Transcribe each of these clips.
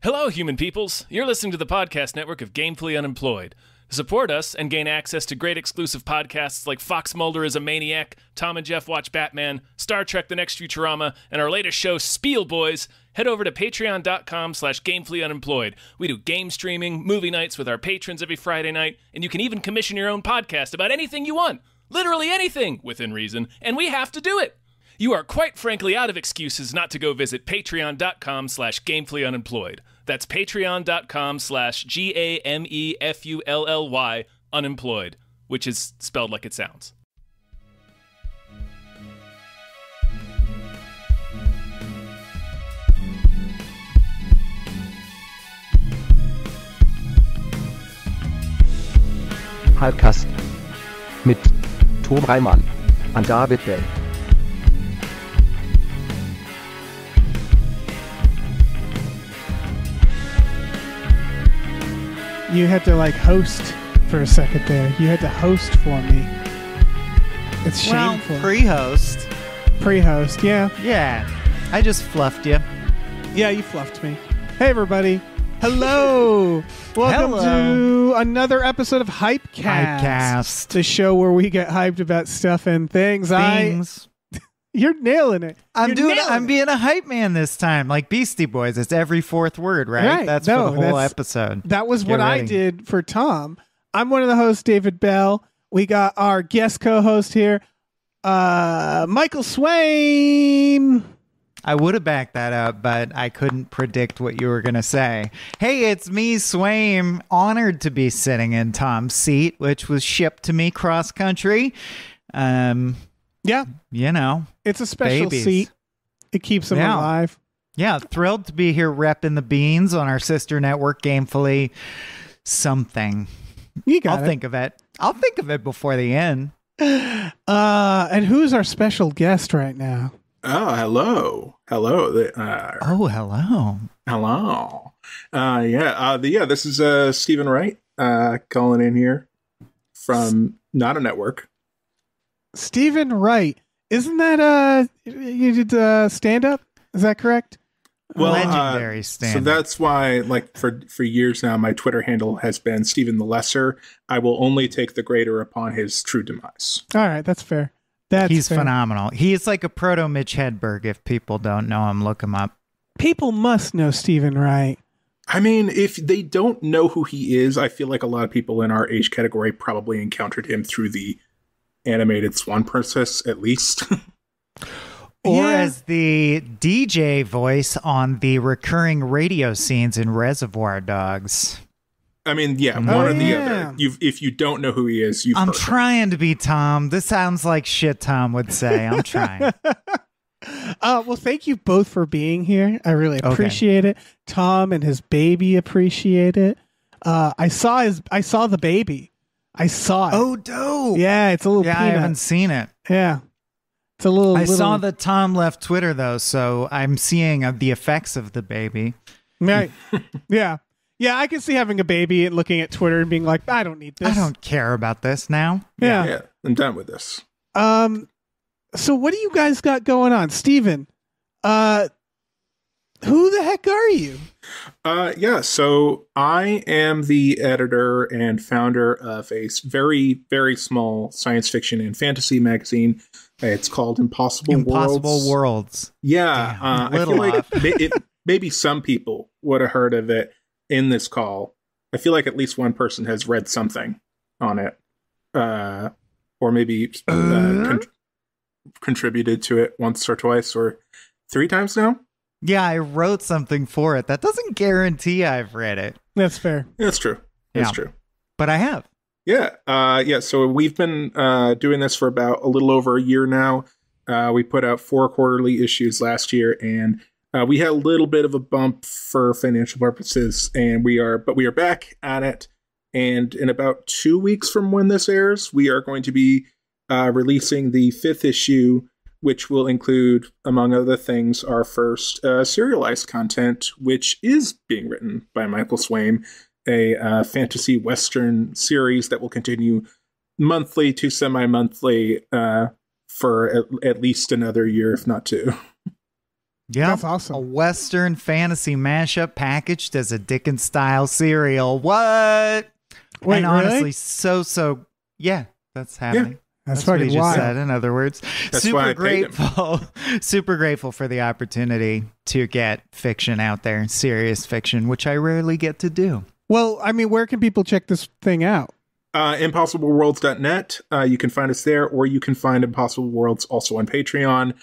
Hello, human peoples. You're listening to the podcast network of Gamefully Unemployed. To support us and gain access to great exclusive podcasts like Fox Mulder is a Maniac, Tom and Jeff Watch Batman, Star Trek The Next Futurama, and our latest show, Spiel Boys, head over to patreon.com/gamefullyunemployed. We do game streaming, movie nights with our patrons every Friday night, and you can even commission your own podcast about anything you want. Literally anything, within reason, and we have to do it. You are quite frankly out of excuses not to go visit patreon.com/gamefullyunemployed. That's patreon.com/GAMEFULLY unemployed, which is spelled like it sounds. Hypecast mit Tom Reimann und David Bell. You had to host for a second there. You had to host for me. It's shameful. Pre-host. Pre-host, yeah. Yeah. I just fluffed you. Yeah, you fluffed me. Hey, everybody. Hello. Welcome to another episode of Hypecast. The show where we get hyped about stuff and things. You're nailing it. I'm being a hype man this time, like Beastie Boys. It's every fourth word, right? That's for the whole episode. That was what I did for Tom. I'm one of the hosts, David Bell. We got our guest co-host here, Michael Swaim. I would have backed that up, but I couldn't predict what you were going to say. Hey, it's me, Swaim. Honored to be sitting in Tom's seat, which was shipped to me cross-country. Yeah. You know. It's a special seat. It keeps them alive. Yeah, thrilled to be here repping the beans on our sister network, Gamefully something. I'll think of it. I'll think of it before the end. And who's our special guest right now? Oh, hello. Hello. Hello. Hello. This is Stephen Wright calling in here from not a network. Stephen Wright. Isn't that you did stand-up? Is that correct? Well, legendary stand-up. So that's why, for years now, my Twitter handle has been Stephen the Lesser. I will only take the greater upon his true demise. All right, that's fair. He's phenomenal. He is like a proto Mitch Hedberg. If people don't know him, look him up. People must know Stephen Wright. I mean, if they don't know who he is, I feel like a lot of people in our age category probably encountered him through the animated Swan Princess, at least. Or as the DJ voice on the recurring radio scenes in Reservoir Dogs. I mean, one or the other. If you don't know who he is, I'm trying to be Tom. This sounds like shit Tom would say. I'm trying. Well, thank you both for being here. I really appreciate it. Tom and his baby appreciate it. I saw the baby. I saw it. Oh, dope. Yeah, it's a little peanut. I haven't seen it. Yeah. It's a little... I saw that Tom left Twitter, though, so I'm seeing the effects of the baby. Right. Yeah. Yeah, I can see having a baby and looking at Twitter and being like, I don't need this. I don't care about this now. Yeah, I'm done with this. So what do you guys got going on? Steven, who the heck are you? So I am the editor and founder of a very, very small science fiction and fantasy magazine. It's called Impossible Worlds. Yeah. I feel like maybe some people would have heard of it in this call. I feel like at least one person has read something on it. Or maybe contributed to it once or twice or 3 times now. Yeah, I wrote something for it. That doesn't guarantee I've read it. That's fair. That's true. That's true. But I have. Yeah. So we've been doing this for about a little over a year now. We put out 4 quarterly issues last year, and we had a little bit of a bump for financial purposes, and we are back at it. And in about 2 weeks from when this airs, we are going to be releasing the 5th issue, which will include, among other things, our first serialized content, which is being written by Michael Swaim, a fantasy Western series that will continue monthly to semi-monthly for at least another year, if not 2. Yeah, That's awesome. A Western fantasy mashup packaged as a Dickens-style serial. What? Wait, and honestly, really? so yeah, that's happening. That's what he fucking just wild. said. In other words, That's why I paid him. super grateful for the opportunity to get fiction out there, serious fiction, which I rarely get to do. Well, I mean, where can people check this thing out? ImpossibleWorlds.net. You can find us there, or you can find Impossible Worlds also on Patreon.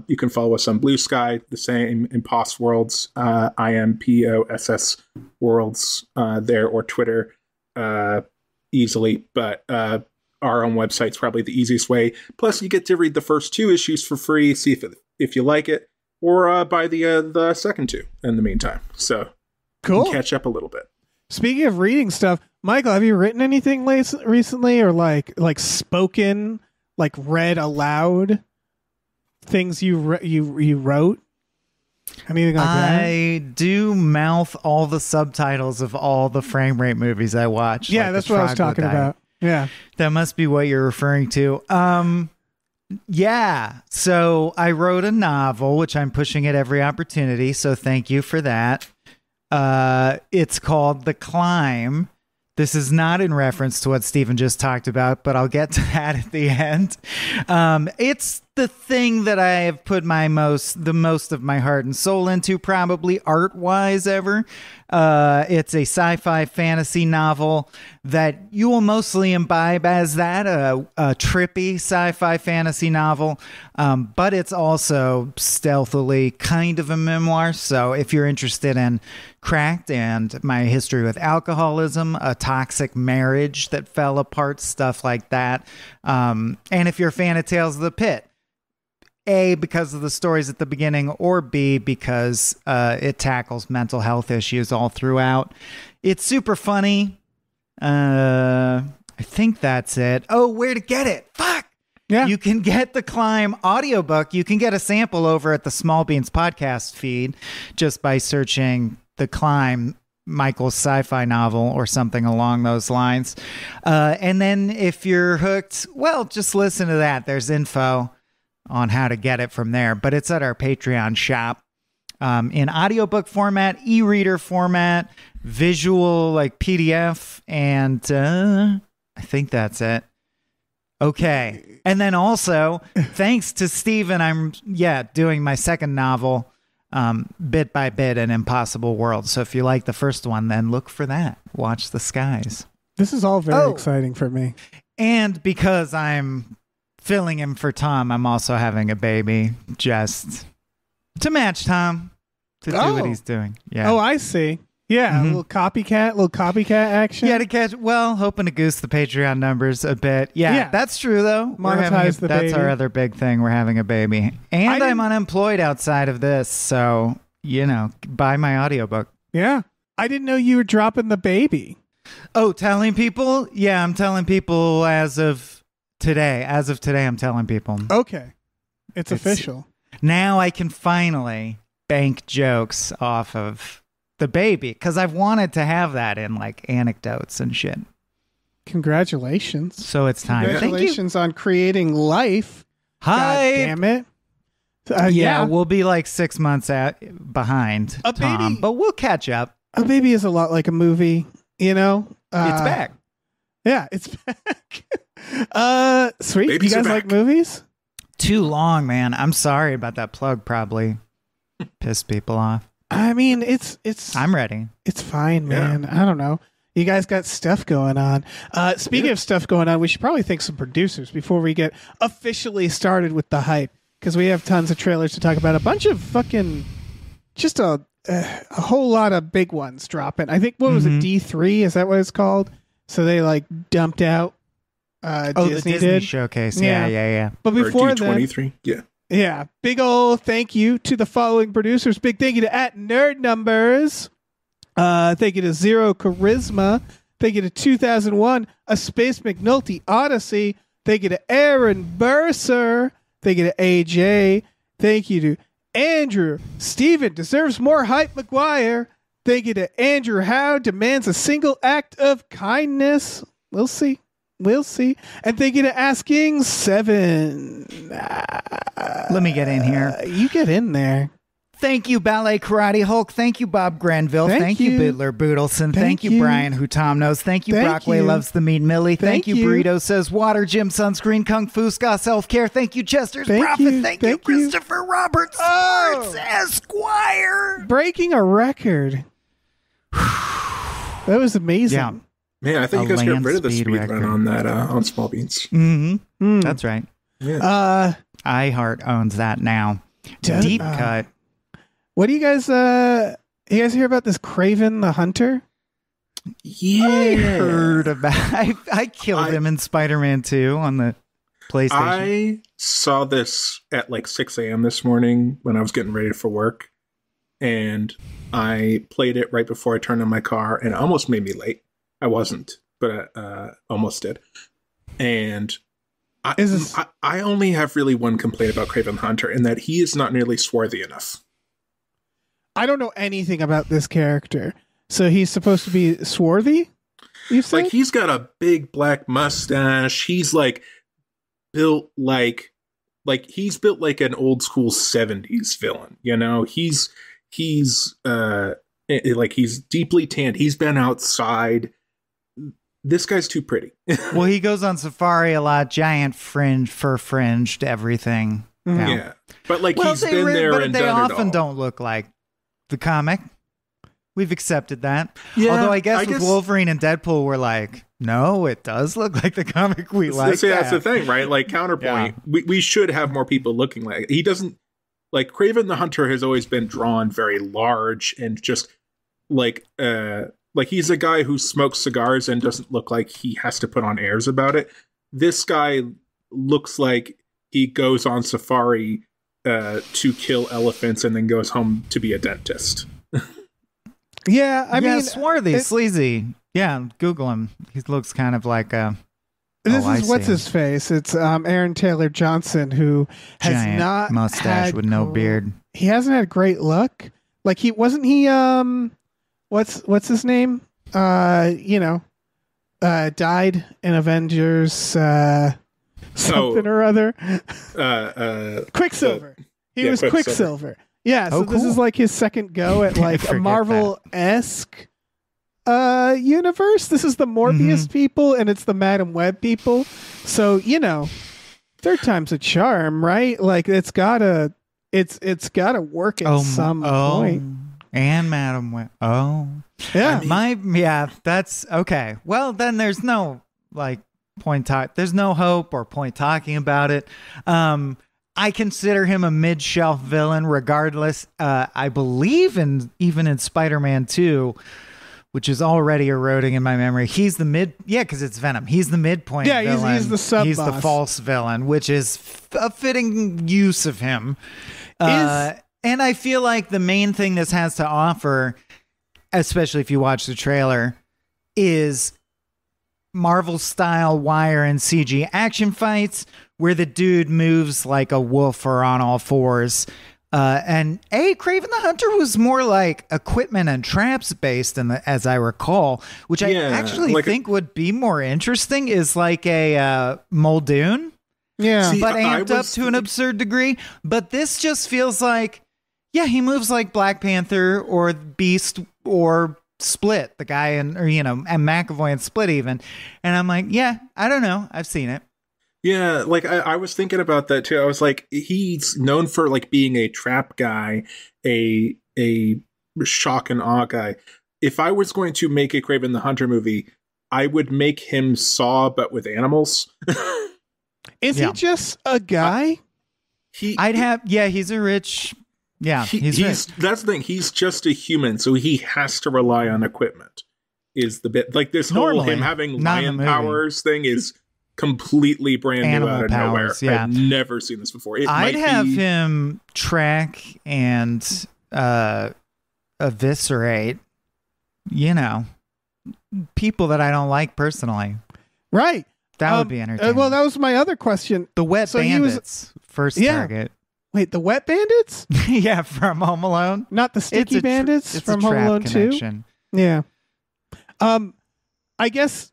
You can follow us on Blue Sky, the same Imposs Worlds, IMPOSS Worlds there, or Twitter easily. But our own website's probably the easiest way. Plus, you get to read the first 2 issues for free, see if you like it, or buy the second 2 in the meantime. So Cool. you can catch up a little bit. Speaking of reading stuff, Michael, have you written anything recently, or like spoken, like read aloud things you wrote? Anything like that? I do mouth all the subtitles of all the frame rate movies I watch. Yeah, like that's the what I was talking Troglodyte. about. Yeah. That must be what you're referring to. Yeah. So I wrote a novel, which I'm pushing at every opportunity. So thank you for that. It's called The Climb. This is not in reference to what Stephen just talked about, but I'll get to that at the end. It's the thing that I have put the most of my heart and soul into, probably art-wise ever. It's a sci-fi fantasy novel that you will mostly imbibe as that, a trippy sci-fi fantasy novel, but it's also stealthily kind of a memoir. So if you're interested in Cracked and my history with alcoholism, a toxic marriage that fell apart, stuff like that, and if you're a fan of Tales of the Pit, A, because of the stories at the beginning, or B, because it tackles mental health issues all throughout. It's super funny. I think that's it. Oh, where to get it? Fuck! Yeah. You can get The Climb audiobook. You can get a sample over at the Small Beans podcast feed just by searching The Climb, Michael's sci-fi novel, or something along those lines. And then if you're hooked, well, just listen to that. There's info on how to get it from there, but it's at our Patreon shop in audiobook format, e-reader format, visual like PDF, and I think that's it. Okay. And then also, thanks to Stephen, I'm doing my second novel bit by bit in Impossible World. So if you like the first one, then look for that. Watch the skies. This is all very exciting for me. And because I'm filling in for Tom, I'm also having a baby just to match Tom, to do what he's doing. Yeah. Oh, I see. Yeah, a little copycat action. Yeah, to catch. Well, hoping to goose the Patreon numbers a bit. Yeah, that's true though. Monetize the that's baby. our other big thing. We're having a baby, and I'm unemployed outside of this, so buy my audiobook. Yeah, I didn't know you were dropping the baby. Oh, telling people? Yeah, I'm telling people as of today. As of today, I'm telling people. Okay, it's official. Now I can finally bank jokes off of the baby, because I've wanted to have that in like anecdotes and shit. Congratulations. So it's time. Congratulations on creating life. Hi. God damn it. Yeah, we'll be like 6 months behind A Tom, baby- but we'll catch up. A baby is a lot like a movie, you know? It's back. Yeah, it's back. Sweet. Babies you guys are like back. movies? Too long, man. I'm sorry about that plug. Probably pissed people off. I mean, it's I'm ready. It's fine, man. I don't know. You guys got stuff going on. Speaking of stuff going on, we should probably thank some producers before we get officially started with the hype, because we have tons of trailers to talk about. A bunch of fucking, just a whole lot of big ones dropping. I think, what was it, D3? Is that what it's called? So they like dumped out The Disney Disney did. showcase. Yeah. But before or then, D23. Yeah. yeah, big ol' thank you to the following producers. Big thank you to @NerdNumbers. Thank you to Zero Charisma. Thank you to 2001, A Space McNulty Odyssey. Thank you to Aaron Burser. Thank you to AJ. Thank you to Andrew. Steven deserves more hype, McGuire. Thank you to Andrew Howe. Demands a single act of kindness. We'll see. We'll see. And thank you to Asking 7. Let me get in here. You get in there. Thank you, Ballet Karate Hulk. Thank you, Bob Grenville. Thank you, Biddler Boodleson. Thank you, Brian Who Tom Knows. Thank you, Brockway Loves the Meat Millie. Thank you, Burrito Says Water, Jim Sunscreen, Kung Fu Ska Self Care. Thank you, Chester's Prophet. Thank you, Christopher Roberts Sports Esquire. Breaking a record. That was amazing. Yeah. Man, I think you guys got rid of the speed run on that on Small Beans. That's right. Yeah. iHeart owns that now. Deep cut. What do you guys you guys hear about this Kraven the Hunter? Yeah. I heard about I killed him in Spider-Man 2 on the PlayStation. I saw this at like 6 a.m. this morning when I was getting ready for work, and I played it right before I turned on my car, and it almost made me late. I wasn't, but I almost did. And I only have really one complaint about Kraven the Hunter, and that he is not nearly swarthy enough. I don't know anything about this character. So he's supposed to be swarthy? You said? Like, he's got a big black mustache. He's like built like he's built like an old school 70s villain. You know, he's like, he's deeply tanned. He's been outside. This guy's too pretty. Well, he goes on safari a lot, giant fur fringed everything. Yeah. But like, he's been there and done it all. They often don't look like the comic. We've accepted that. Yeah, although I guess with Wolverine and Deadpool, we're like, no, it does look like the comic we like. See, that's the thing, right? Like, counterpoint, we should have more people looking like he doesn't. Like, Kraven the Hunter has always been drawn very large and just like he's a guy who smokes cigars and doesn't look like he has to put on airs about it. This guy looks like he goes on safari to kill elephants and then goes home to be a dentist. Yeah, I mean, swarthy, sleazy. Yeah, Google him. He looks kind of like a. What's his face? It's Aaron Taylor Johnson, who has giant not mustache had with no beard. He hasn't had great luck. Like, he wasn't he. What's his name? Died in Avengers something or other. Quicksilver. He was Quicksilver. Yeah, so this is like his second go at like a Marvel-esque universe. This is the Morbius people, and it's the Madam Web people. So, third time's a charm, right? Like, it's gotta work at some point. And Madam Web. Oh, yeah. That's okay. Well, then there's no there's no hope or point talking about it. I consider him a mid-shelf villain regardless. I believe even in Spider-Man 2, which is already eroding in my memory. He's the because it's Venom. He's the midpoint villain. He's the sub-boss. He's the false villain, which is a fitting use of him. And I feel like the main thing this has to offer, especially if you watch the trailer, is Marvel-style wire and CG action fights where the dude moves like a wolf or on all fours. And Kraven the Hunter was more like equipment and traps based, as I recall, which I actually think would be more interesting is like a Muldoon. Yeah. See, but amped up to an absurd degree. But this just feels like, he moves like Black Panther or Beast or Split, the guy and McAvoy and Split even. And I'm like, I don't know. I've seen it. Yeah, like I was thinking about that too. I was like, he's known for like being a trap guy, a shock and awe guy. If I was going to make a Kraven the Hunter movie, I would make him Saw, but with animals. Is he just a guy? He's a rich. Yeah, he's rich. That's the thing. He's just a human, so he has to rely on equipment. Is the bit like this whole him having lion powers thing is completely brand new out of nowhere. Yeah. I've never seen this before. I'd have him track and eviscerate, people that I don't like personally. Right. That would be entertaining. Well, that was my other question. The Wet Bandits, first target. Wait, the Wet Bandits? Yeah, from Home Alone. Not the Sticky Bandits from Home Alone 2? Yeah. I guess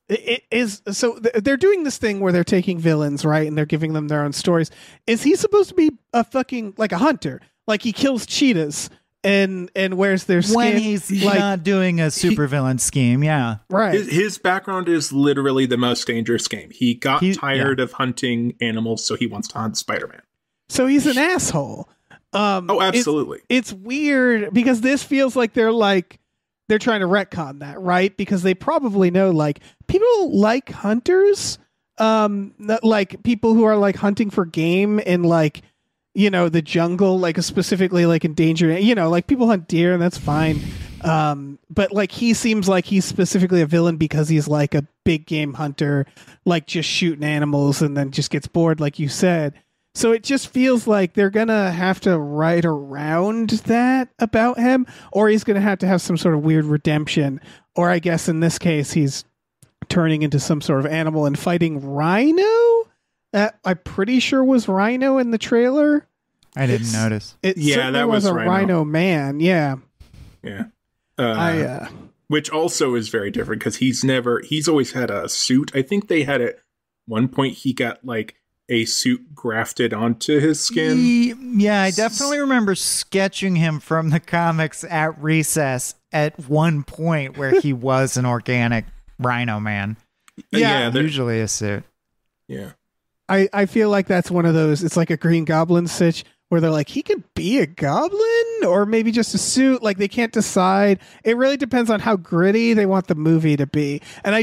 it is. So they're doing this thing where they're taking villains, right? And they're giving them their own stories. Is he supposed to be a fucking, like a hunter? Like he kills cheetahs and wears their skin when he's like, not doing a supervillain scheme. Yeah, right. His background is literally the most dangerous game. He got tired of hunting animals, so he wants to hunt Spider-Man. So he's an asshole. Oh, absolutely. It's weird because this feels like they're trying to retcon that, right? Because they probably know like people like hunters, like people who are like hunting for game in like, you know, the jungle, like specifically like endangered, you know, like people hunt deer and that's fine. But like he seems like he's specifically a villain because he's like a big game hunter, like just shooting animals and then just gets bored, like you said. So it just feels like they're going to have to write around that about him, or he's going to have some sort of weird redemption. Or I guess in this case, he's turning into some sort of animal and fighting Rhino. That I'm pretty sure was Rhino in the trailer. I didn't notice. It certainly that was a Rhino. Rhino man. Yeah. Yeah. Which also is very different because he's always had a suit. I think they had at one point he got like a suit grafted onto his skin. Yeah, I definitely remember sketching him from the comics at recess at one point where he was an organic Rhino man. Yeah, usually a suit. Yeah. I feel like that's one of those, it's like a Green Goblin sitch where they're like, he could be a goblin or maybe just a suit. Like they can't decide. It really depends on how gritty they want the movie to be. And I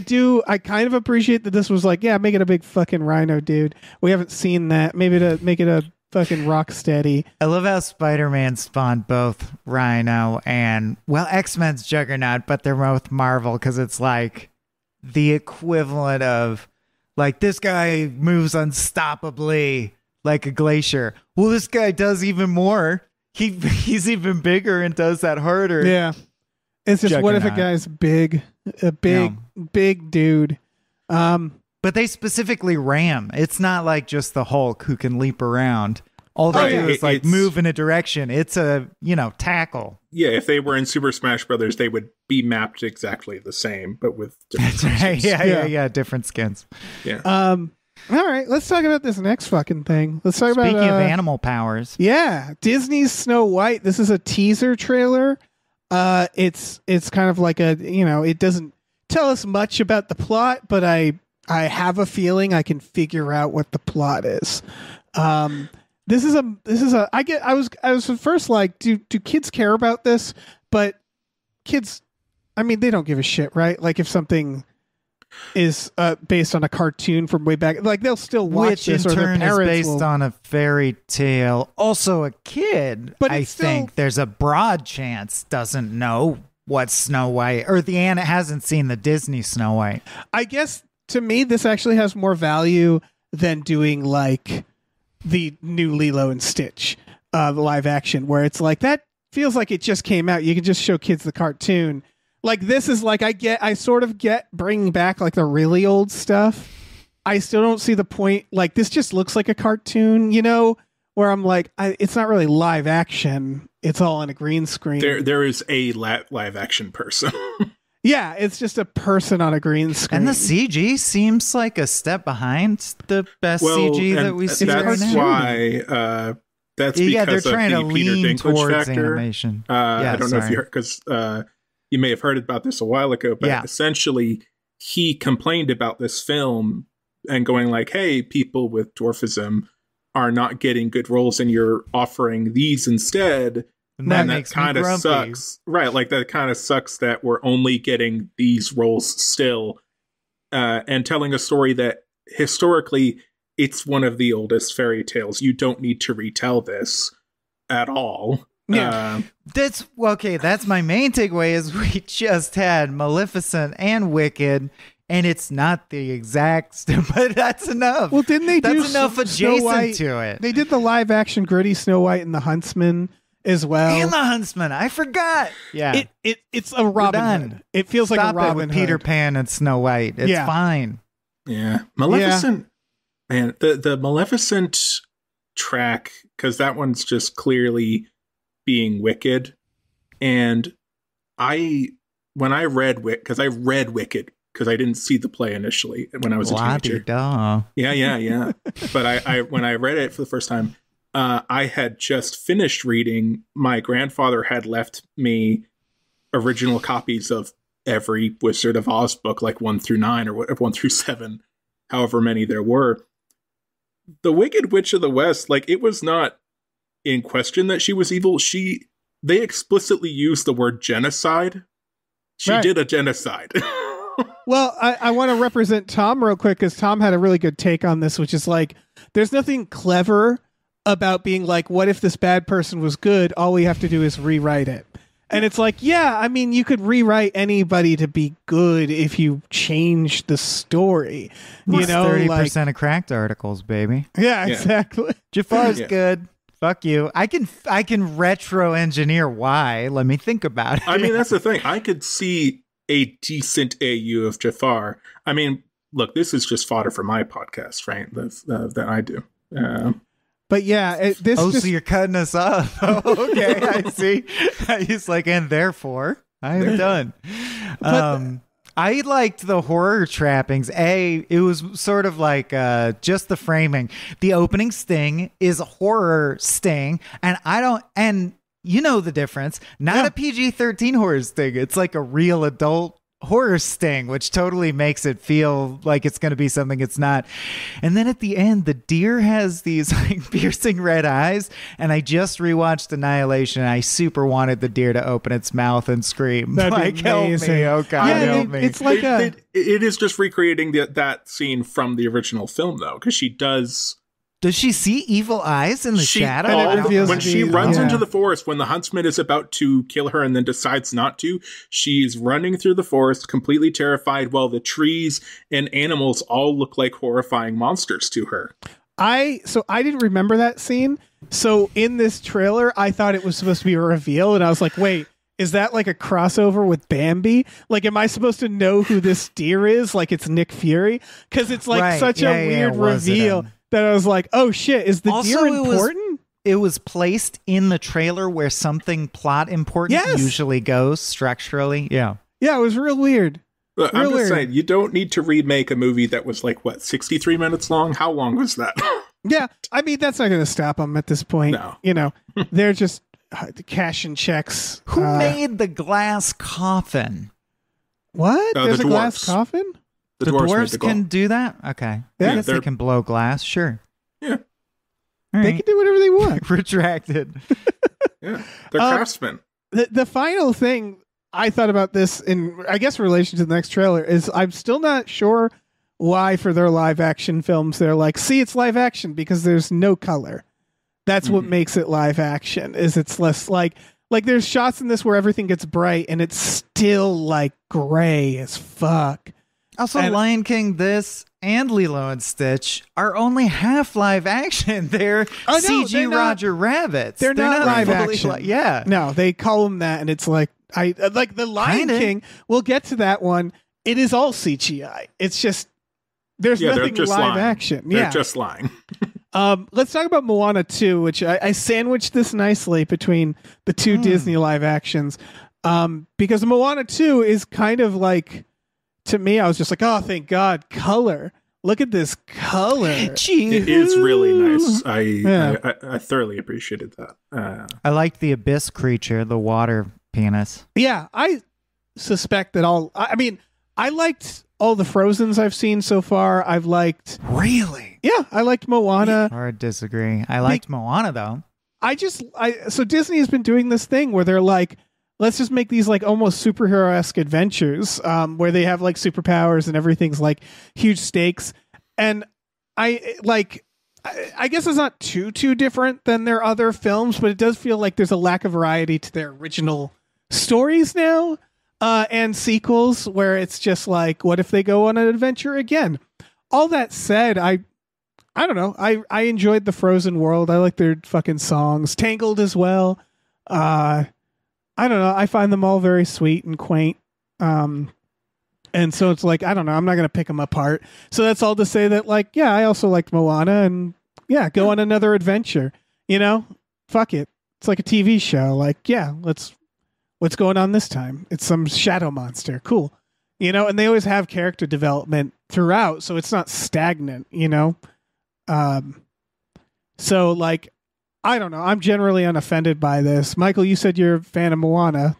kind of appreciate that this was like, yeah, make it a big fucking Rhino dude. We haven't seen that. Maybe to make it a fucking Rocksteady. I love how Spider-Man spawned both Rhino and, well, X-Men's Juggernaut, but they're both Marvel because it's like the equivalent of like this guy moves unstoppably like a glacier. Well, this guy does even more. He's even bigger and does that harder. Yeah. It's just, what if a guy's big dude? But they specifically ram. It's not like just the Hulk who can leap around. All they do is like move in a direction. It's a, tackle. Yeah, if they were in Super Smash Brothers, they would be mapped exactly the same, but with different skins. Yeah, different skins. Yeah. All right, let's talk about this next fucking thing. Let's talk Speaking about of animal powers. Yeah, Disney's Snow White. This is a teaser trailer. It's kind of like it doesn't tell us much about the plot, but I have a feeling I can figure out what the plot is. This is a I was at first like, do kids care about this? But kids, I mean, they don't give a shit, right? Like if something is based on a cartoon from way back, like they'll still watch this, or their parents is based on a fairy tale. Also a kid, but I think there's a broad chance doesn't know what Snow White, or hasn't seen the Disney Snow White. I guess to me this actually has more value than doing like the new Lilo and Stitch live action, where it's like that feels like it just came out. You can just show kids the cartoon. Like this is like I sort of get bringing back like the really old stuff. I still don't see the point. Like this just looks like a cartoon, where I'm like, it's not really live action. It's all on a green screen. There is a live action person. Yeah, it's just a person on a green screen. And the CG seems like a step behind the best CG that we see right now. That's why. That's because they're trying of the to Peter lean Dinklage towards factor. Animation. I don't know if you heard, because you may have heard about this a while ago, but essentially he complained about this film and going like, hey, people with dwarfism are not getting good roles and you're offering these instead. And that kind of sucks. Right. Like that kind of sucks that we're only getting these roles still, and telling a story that historically it's one of the oldest fairy tales. You don't need to retell this at all. Yeah. That's my main takeaway is we just had Maleficent and Wicked, and it's not the exact, but that's enough. Well, didn't they do that's enough adjacent to it? They did the live action gritty Snow White and the Huntsman as well. And the Huntsman, I forgot. Yeah, it's a Robin Hood. It feels like a Robin Hood. Peter Pan and Snow White. It's fine. Yeah, Maleficent. Yeah. Man, the Maleficent track, because that one's just clearly being Wicked, and when I read because I read Wicked because I didn't see the play initially when I was a teenager. Duh. Yeah. But I when I read it for the first time, I had just finished reading. My grandfather had left me original copies of every Wizard of Oz book, like 1 through 9 or 1 through 7, however many there were. The Wicked Witch of the West, like, it was not in question that she was evil. They explicitly used the word genocide. She did a genocide. Well, I want to represent Tom real quick, because Tom had a really good take on this, which is like, there's nothing clever about being like, what if this bad person was good? All we have to do is rewrite it. And it's like, yeah, I mean, you could rewrite anybody to be good if you change the story. You know, 30% of cracked articles, baby. Yeah, exactly. Jafar's good. Fuck you. I can retro engineer why. Let me think about it. I mean, that's the thing. I could see a decent AU of Jafar. I mean, look, this is just fodder for my podcast, right? That I do. But yeah, so you're cutting us off. Oh, okay, I see. He's like, and therefore, I am done. I liked the horror trappings. It was sort of like just the framing. The opening sting is a horror sting, and you know the difference. Not a PG-13 horror sting. It's like a real adult horror sting, which totally makes it feel like it's going to be something it's not. And then at the end, the deer has these like piercing red eyes, and I just rewatched Annihilation, and I super wanted the deer to open its mouth and scream. That'd like, be help amazing. me, oh God, help me. It's like it is just recreating that scene from the original film, though, because she does. Does she see evil eyes in the shadow? When she runs into the forest, when the huntsman is about to kill her and then decides not to, she's running through the forest completely terrified, while the trees and animals all look like horrifying monsters to her. I didn't remember that scene. So in this trailer, I thought it was supposed to be a reveal, and I was like, wait, is that like a crossover with Bambi? Like, am I supposed to know who this deer is? Like it's Nick Fury? Because it's like such a weird reveal. That I was like, oh shit, is the deer important? It was placed in the trailer where something plot important usually goes structurally. Yeah. Yeah, it was real weird. Look, I'm just saying, you don't need to remake a movie that was like, 63 minutes long? How long was that? Yeah, I mean, that's not going to stop them at this point. No. You know, they're just cashing checks. Who made the glass coffin? What? There's a glass coffin? The dwarves can do that? Okay. Yeah, I guess they can blow glass. Sure. Yeah. They can do whatever they want. Retracted. Yeah. They're craftsmen. The final thing I thought about this in, I guess, relation to the next trailer is I'm still not sure why for their live action films they're like, see, it's live action because there's no color. That's what makes it live action, is it's less like there's shots in this where everything gets bright and it's still like gray as fuck. Also, Lion King, this, and Lilo and Stitch are only half live action. They're CG Roger Rabbits. They're not live action. Yeah. No, they call them that, and it's like, like the Lion King, we'll get to that one. It is all CGI. It's just, there's nothing live action. They're just lying. Let's talk about Moana 2, which I sandwiched this nicely between the two Disney live actions. Because Moana 2 is kind of like, to me, I was just like, oh, thank God, color. Look at this color. It is really nice. I thoroughly appreciated that. I liked the abyss creature, the water penis. Yeah, I suspect that I liked all the Frozens I've seen so far. I've liked... Really? Yeah, I liked Moana. Hard disagree. I liked Moana, though. So Disney has been doing this thing where they're like, let's just make these like almost superhero-esque adventures where they have like superpowers and everything's like huge stakes. And I guess it's not too different than their other films, but it does feel like there's a lack of variety to their original stories now and sequels where it's just like, what if they go on an adventure again? All that said, I don't know. I enjoyed the Frozen world. I like their fucking songs. Tangled as well. I don't know. I find them all very sweet and quaint. And so it's like, I don't know. I'm not going to pick them apart. So that's all to say that, like, yeah, I also liked Moana, and yeah, go on another adventure. You know, fuck it. It's like a TV show. Like, yeah, what's going on this time? It's some shadow monster. Cool. You know, and they always have character development throughout, so it's not stagnant, you know? So like, I don't know. I'm generally unoffended by this. Michael, you said you're a fan of Moana.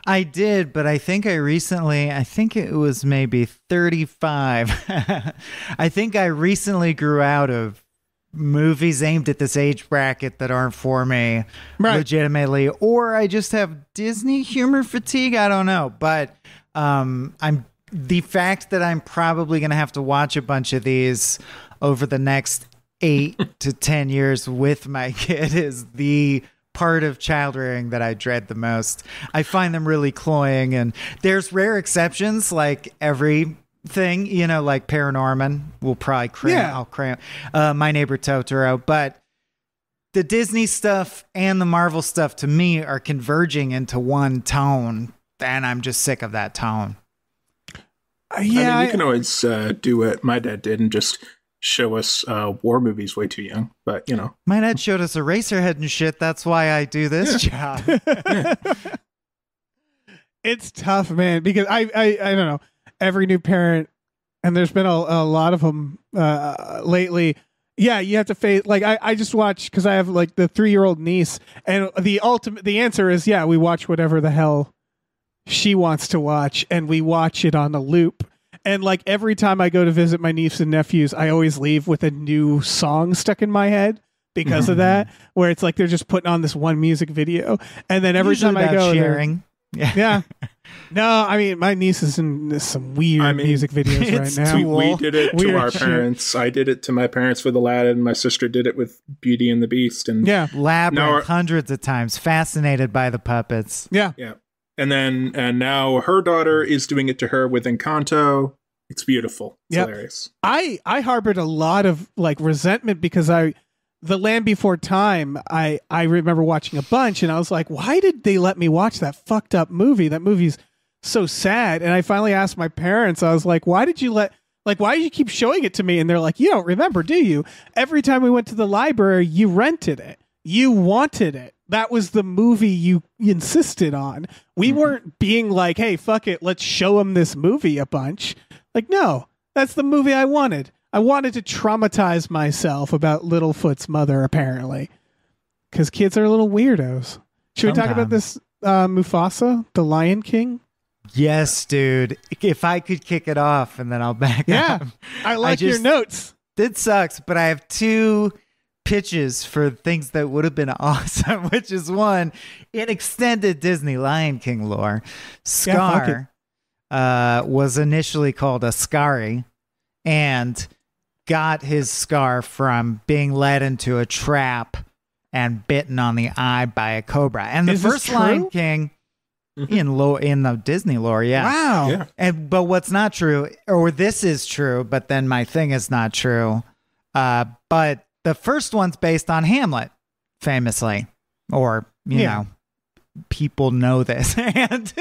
I did, but I think it was maybe 35. I think I recently grew out of movies aimed at this age bracket that aren't for me legitimately, or I just have Disney humor fatigue. I don't know, but the fact that I'm probably going to have to watch a bunch of these over the next 8 to 10 years with my kid is the part of child rearing that I dread the most. I find them really cloying, and there's rare exceptions, like everything, like Paranorman will probably cram My Neighbor Totoro, but the Disney stuff and the Marvel stuff to me are converging into one tone, and I'm just sick of that tone. Yeah, I mean, you can always do what my dad did and just show us war movies way too young, but my dad showed us Eraserhead and shit. That's why I do this job. It's tough, man, because I don't know, every new parent, and there's been a lot of them lately. Yeah, you have to face, like, I just watch, because I have like the 3-year-old niece, and the answer is we watch whatever the hell she wants to watch, and we watch it on a loop. And like every time I go to visit my niece and nephews, I always leave with a new song stuck in my head because of that, where it's like they're just putting on this one music video. And then every time I go sharing. Yeah. No, I mean, my niece is in some weird music videos right now. We did it to our parents. I did it to my parents with Aladdin. My sister did it with Beauty and the Beast. And Labyrinth hundreds of times. Fascinated by the puppets. Yeah. Yeah. And now her daughter is doing it to her with Encanto. It's beautiful. It's hilarious. I harbored a lot of like resentment because The Land Before Time, I remember watching a bunch, and I was like, why did they let me watch that fucked up movie? That movie's so sad. And I finally asked my parents, I was like, why did you keep showing it to me? And they're like, you don't remember, do you? Every time we went to the library, you rented it. You wanted it. That was the movie you insisted on. We weren't being like, hey, fuck it, let's show them this movie a bunch. Like, no, that's the movie I wanted. I wanted to traumatize myself about Littlefoot's mother, apparently. Because kids are little weirdos. Should we talk about this Mufasa, the Lion King? Yes, dude. If I could kick it off, and then I'll back up. I like your notes. It sucks, but I have 2 pitches for things that would have been awesome, which is one, in extended Disney Lion King lore, Scar was initially called Ascari and got his scar from being led into a trap and bitten on the eye by a cobra. And the first Lion King in the Disney lore, Wow. Yeah. But what's not true, or this is true, but then my thing is not true. But the first one's based on Hamlet, famously, or you know, people know this. And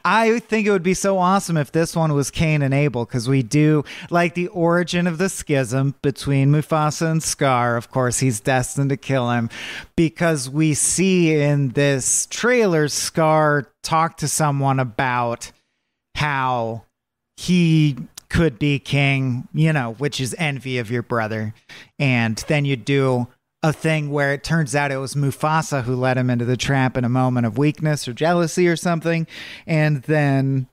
I think it would be so awesome if this one was Cain and Abel, because we do like the origin of the schism between Mufasa and Scar. Of course, he's destined to kill him, because we see in this trailer Scar talk to someone about how he could be king, you know, which is envy of your brother. And then you do a thing where it turns out it was Mufasa who led him into the trap in a moment of weakness or jealousy or something. And then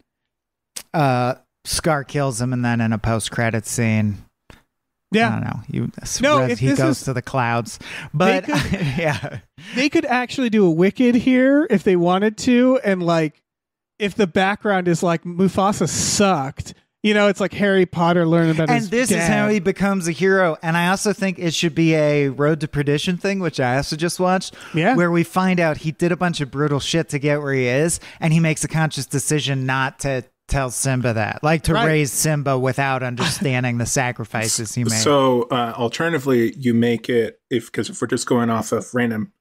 Scar kills him, and then in a post-credit scene, I don't know, he goes to the clouds. But they could actually do a Wicked here if they wanted to, and like if the background is like Mufasa sucked. You know, it's like Harry Potter learning about his dad. And this is how he becomes a hero. And I also think it should be a Road to Perdition thing, which I also just watched, where we find out he did a bunch of brutal shit to get where he is, and he makes a conscious decision not to tell Simba that, like to raise Simba without understanding the sacrifices he made. So alternatively, you make it, because if we're just going off of random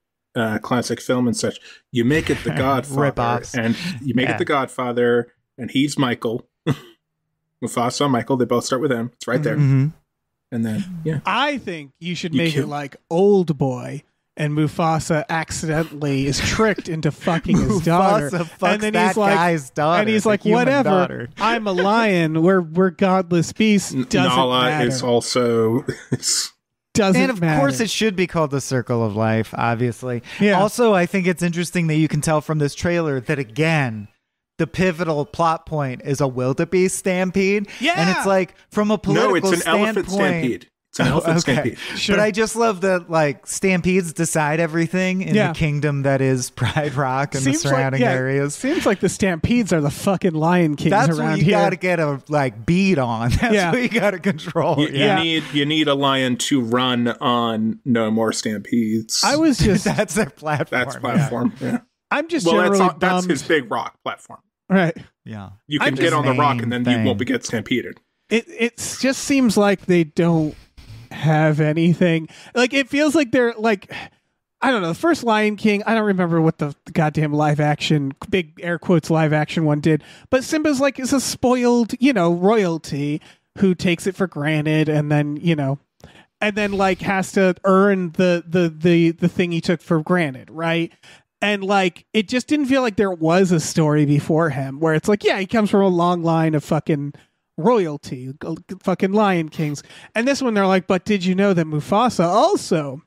classic film and such, you make it the Godfather, and you make it the Godfather, and he's Michael. Mufasa and Michael, they both start with M. It's right there. And then, I think you should make it like Old Boy, and Mufasa accidentally is tricked into fucking his daughter. And then he's like, guy's daughter, and he's like, whatever, daughter. I'm a lion. We're godless beasts. Doesn't Nala matter. is also doesn't And of matter. course, it should be called the Circle of Life, obviously. Yeah. Also, I think it's interesting that you can tell from this trailer that, again, the pivotal plot point is a wildebeest stampede. Yeah. And it's like, from a political No, it's an standpoint, elephant stampede. It's an elephant stampede. Sure. But I just love that, like, stampedes decide everything in the kingdom that is Pride Rock and the surrounding areas. Seems like the stampedes are the fucking Lion Kings That's around what you here. got to get a beat on. That's what you got to control. You need a lion to run on No More Stampedes. I was just That's their platform. That's platform. Yeah. I'm just Well, generally that's bummed. his big rock platform. Right. Yeah. You can get on the rock and then you won't get stampeded. It just seems like they don't have anything. Like, it feels like they're like, I don't know, the first Lion King, I don't remember what the goddamn live action, big air quotes live action one did, but Simba's like is a spoiled, royalty who takes it for granted and then, and then like has to earn the thing he took for granted, right? And like, it just didn't feel like there was a story before him where it's like, yeah, he comes from a long line of fucking royalty, fucking Lion Kings. And this one, they're like, but did you know that Mufasa also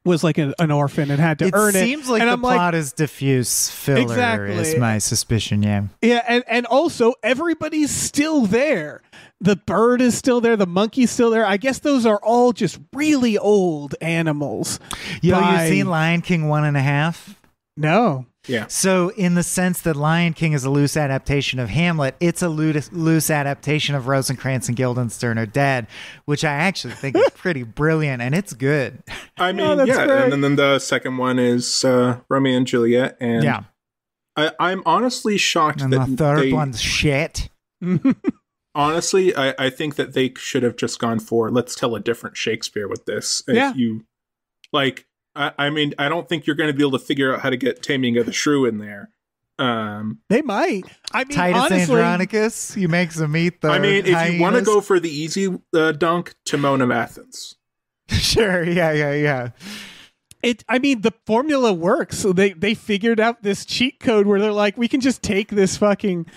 was like an orphan and had to earn it? It seems like and the I'm plot is diffuse filler, Exactly. is my suspicion, yeah. Yeah, and also everybody's still there. The bird is still there. The monkey's still there. I guess those are all just really old animals. Yo, you seen Lion King 1.5? No. Yeah. So in the sense that Lion King is a loose adaptation of Hamlet, it's a loose adaptation of Rosencrantz and Guildenstern Are Dead, which I actually think is pretty brilliant, and it's good. I mean, that's yeah. great. And then the second one is Romeo and Juliet. And Yeah. I'm honestly shocked And that the third they, one's shit. honestly, I think that they should have just gone for, let's tell a different Shakespeare with this. Yeah. If you, like, I mean, I don't think you're going to be able to figure out how to get Taming of the Shrew in there. They might. I mean, Titus honestly, Andronicus, he makes them eat the I mean, if you want to hyenas. go for the easy dunk, Timon of Athens. Sure, yeah. I mean, the formula works. So they figured out this cheat code where they're like, we can just take this fucking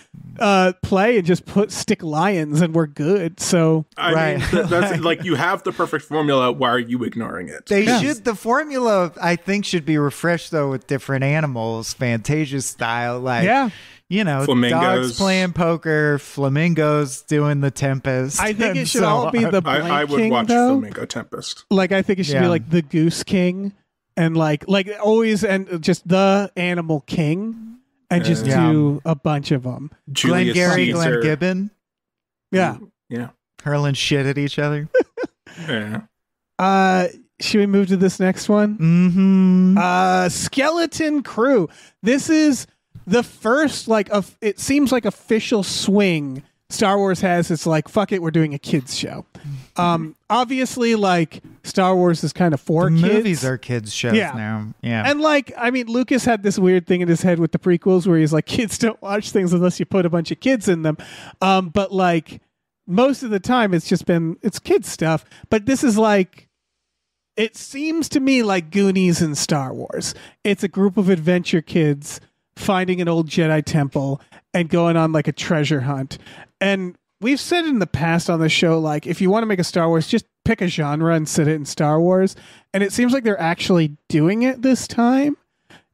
play and just stick lions and we're good. So I mean, that's like, you have the perfect formula. Why are you ignoring it? The formula, I think, should be refreshed, though, with different animals, Fantasia style. Like, Flamingos. dogs playing poker, flamingos doing the Tempest. I think and it should so all be on. the Blank I would King, watch though. Flamingo Tempest. Like, I think it should be like the Goose King and like always, and just the Animal King and just do a bunch of them. Julius Glengarry, Caesar. Glengibbon, Yeah. Yeah. hurling shit at each other. Yeah. Should we move to this next one? Mm-hmm. Skeleton Crew. This is the first, like, it seems like official swing Star Wars has. It's like, fuck it, we're doing a kids show. Obviously, like, Star Wars is kind of for kids. Movies are kids shows now. Yeah. And like, I mean, Lucas had this weird thing in his head with the prequels where he's like, kids don't watch things unless you put a bunch of kids in them. But like, most of the time it's kids stuff. But this is like, it seems to me like Goonies and Star Wars. It's a group of adventure kids finding an old Jedi temple and going on like a treasure hunt. And we've said in the past on the show, like, if you want to make a Star Wars, just pick a genre and set it in Star Wars. And it seems like they're actually doing it this time.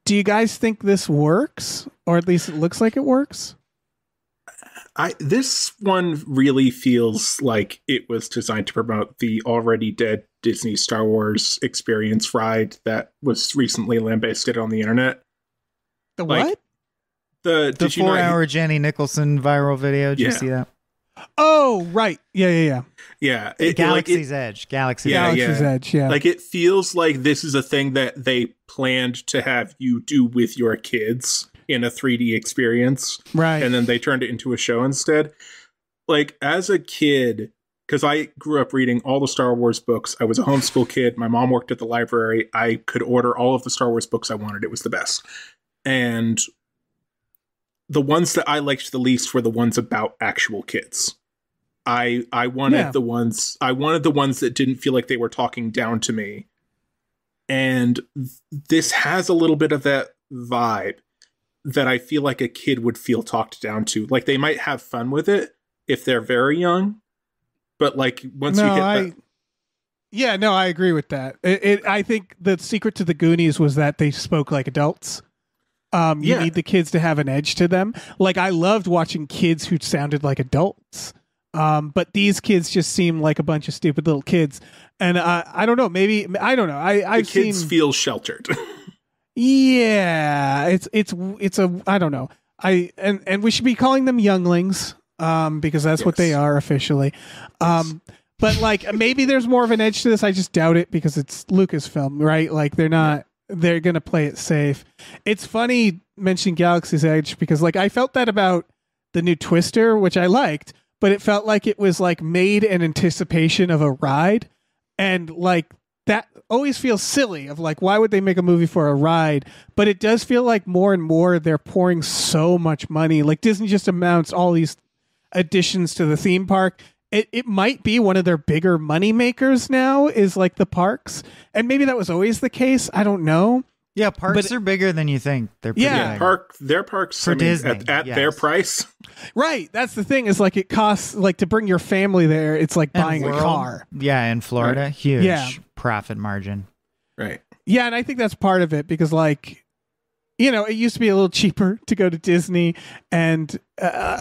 Do you guys think this works? Or at least it looks like it works? This one really feels like it was designed to promote the already dead Disney Star Wars experience ride that was recently lambasted on the internet. The Like, what? the did you know 4-hour Jenny Nicholson viral video. Did you see that? Oh, right. Yeah. Yeah. Galaxy's Edge. Galaxy's Edge, yeah. Like, it feels like this is a thing that they planned to have you do with your kids in a 3D experience. Right. And then they turned it into a show instead. Like, as a kid, because I grew up reading all the Star Wars books. I was a homeschool kid. My mom worked at the library. I could order all of the Star Wars books I wanted. It was the best. And the ones that I liked the least were the ones about actual kids. I wanted the ones that didn't feel like they were talking down to me. And this has a little bit of that vibe that I feel like a kid would feel talked down to. Like, they might have fun with it if they're very young, but like once you hit that, Yeah, no, I agree with that. I think the secret to the Goonies was that they spoke like adults. You need the kids to have an edge to them. Like, I loved watching kids who sounded like adults. But these kids just seem like a bunch of stupid little kids. And I don't know, maybe, I don't know. I've the kids seen, feel sheltered. Yeah, it's a, I don't know. And we should be calling them younglings, because that's what they are officially. But like, maybe there's more of an edge to this. I just doubt it because it's Lucasfilm, right? Like, they're going to play it safe. It's funny mentioning Galaxy's Edge because like, I felt that about the new Twister, which I liked, but it felt like it was like made in anticipation of a ride. And like, that always feels silly of like, why would they make a movie for a ride? But it does feel like more and more they're pouring so much money. Like, Disney just announced all these additions to the theme park. It might be one of their bigger money makers now is like the parks. And maybe that was always the case. I don't know. Yeah, parks are bigger than you think. They're pretty big. Their parks for Disney at their price. Right. That's the thing is like it costs like to bring your family there. It's like buying a car. Yeah. In Florida, huge profit margin. Right. Yeah. And I think that's part of it because like, you know, it used to be a little cheaper to go to Disney and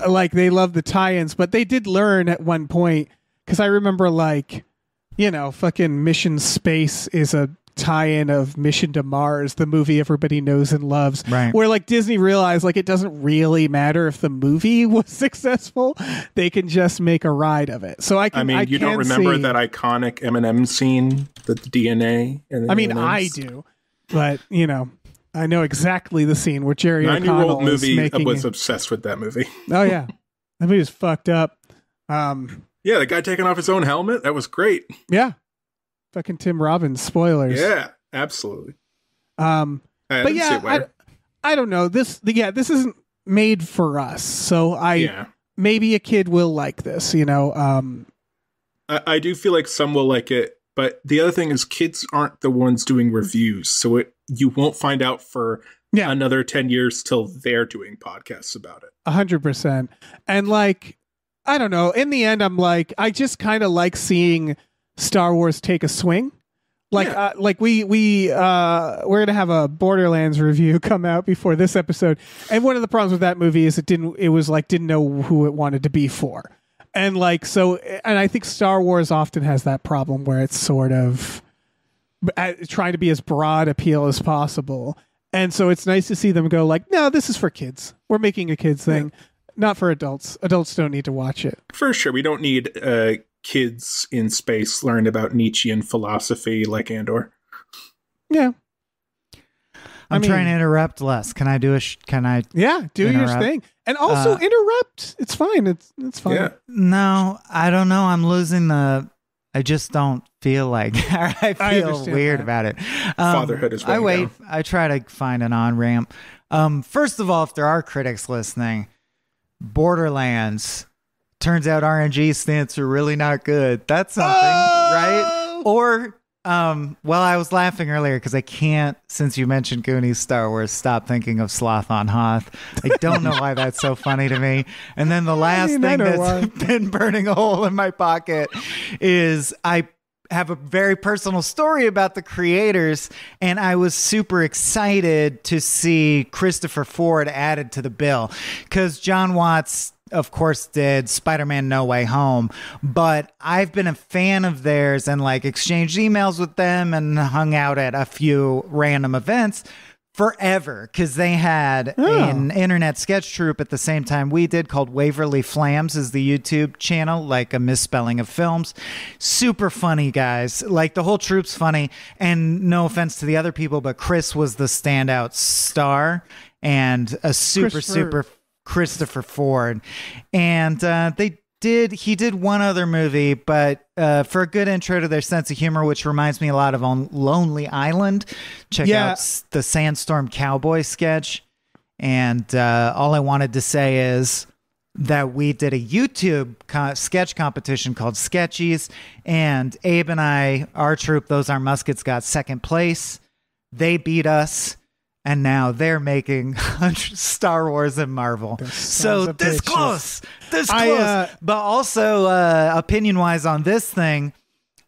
like they love the tie-ins, but they did learn at one point because I remember like, you know, fucking Mission Space is a tie-in of Mission to Mars, the movie everybody knows and loves, right? Where like Disney realized like it doesn't really matter if the movie was successful; they can just make a ride of it. So I mean, you don't remember that iconic M&M scene, the DNA? I mean, I do, but you know. I know exactly the scene where Jerry O'Connell is making... was obsessed with that movie. Oh, yeah. That movie was fucked up. Yeah, the guy taking off his own helmet. That was great. Yeah. Fucking Tim Robbins. Spoilers. Yeah, absolutely. But yeah, I don't know. This isn't made for us. So maybe a kid will like this, you know. I do feel like some will like it. But the other thing is kids aren't the ones doing reviews. So you won't find out for another 10 years till they're doing podcasts about it. 100%. And like, I don't know. In the end, I'm like, I just kind of like seeing Star Wars take a swing. Like, we're going to have a Borderlands review come out before this episode. And one of the problems with that movie is didn't know who it wanted to be for. And like, so, and I think Star Wars often has that problem where it's sort of trying to be as broad appeal as possible. And so it's nice to see them go like, no, this is for kids. We're making a kids thing, not for adults. Adults don't need to watch it. For sure. We don't need kids in space learn about Nietzschean philosophy like Andor. Yeah. I'm trying to interrupt less. Can I do do your thing. And also interrupt. It's fine. It's fine. Yeah. No, I don't know. I'm losing I just don't feel like I feel weird about it. Fatherhood is way down. I try to find an on-ramp. First of all, if there are critics listening, Borderlands, turns out RNG stance are really not good. That's something, right? Or well, I was laughing earlier because I can't, since you mentioned Goonies, Star Wars, stop thinking of Sloth on Hoth. I don't know why that's so funny to me. And then the last thing that's been burning a hole in my pocket is I have a very personal story about the creators, and I was super excited to see Christopher Ford added to the bill because John Watts, of course, did Spider-Man No Way Home, but I've been a fan of theirs and like exchanged emails with them and hung out at a few random events forever because they had an internet sketch troupe at the same time we did called Waverly Flams is the YouTube channel, like a misspelling of films. Super funny guys. Like the whole troupe's funny, and no offense to the other people, but Chris was the standout star and a super Christopher Ford. And he did one other movie, but for a good intro to their sense of humor, which reminds me a lot of On Lonely Island, check out the Sandstorm Cowboy sketch. And all I wanted to say is that we did a YouTube sketch competition called Sketchies, and Abe and I, our troupe, Those Are Muskets, got second place. They beat us. And now they're making Star Wars and Marvel. So this close. But also, opinion-wise on this thing,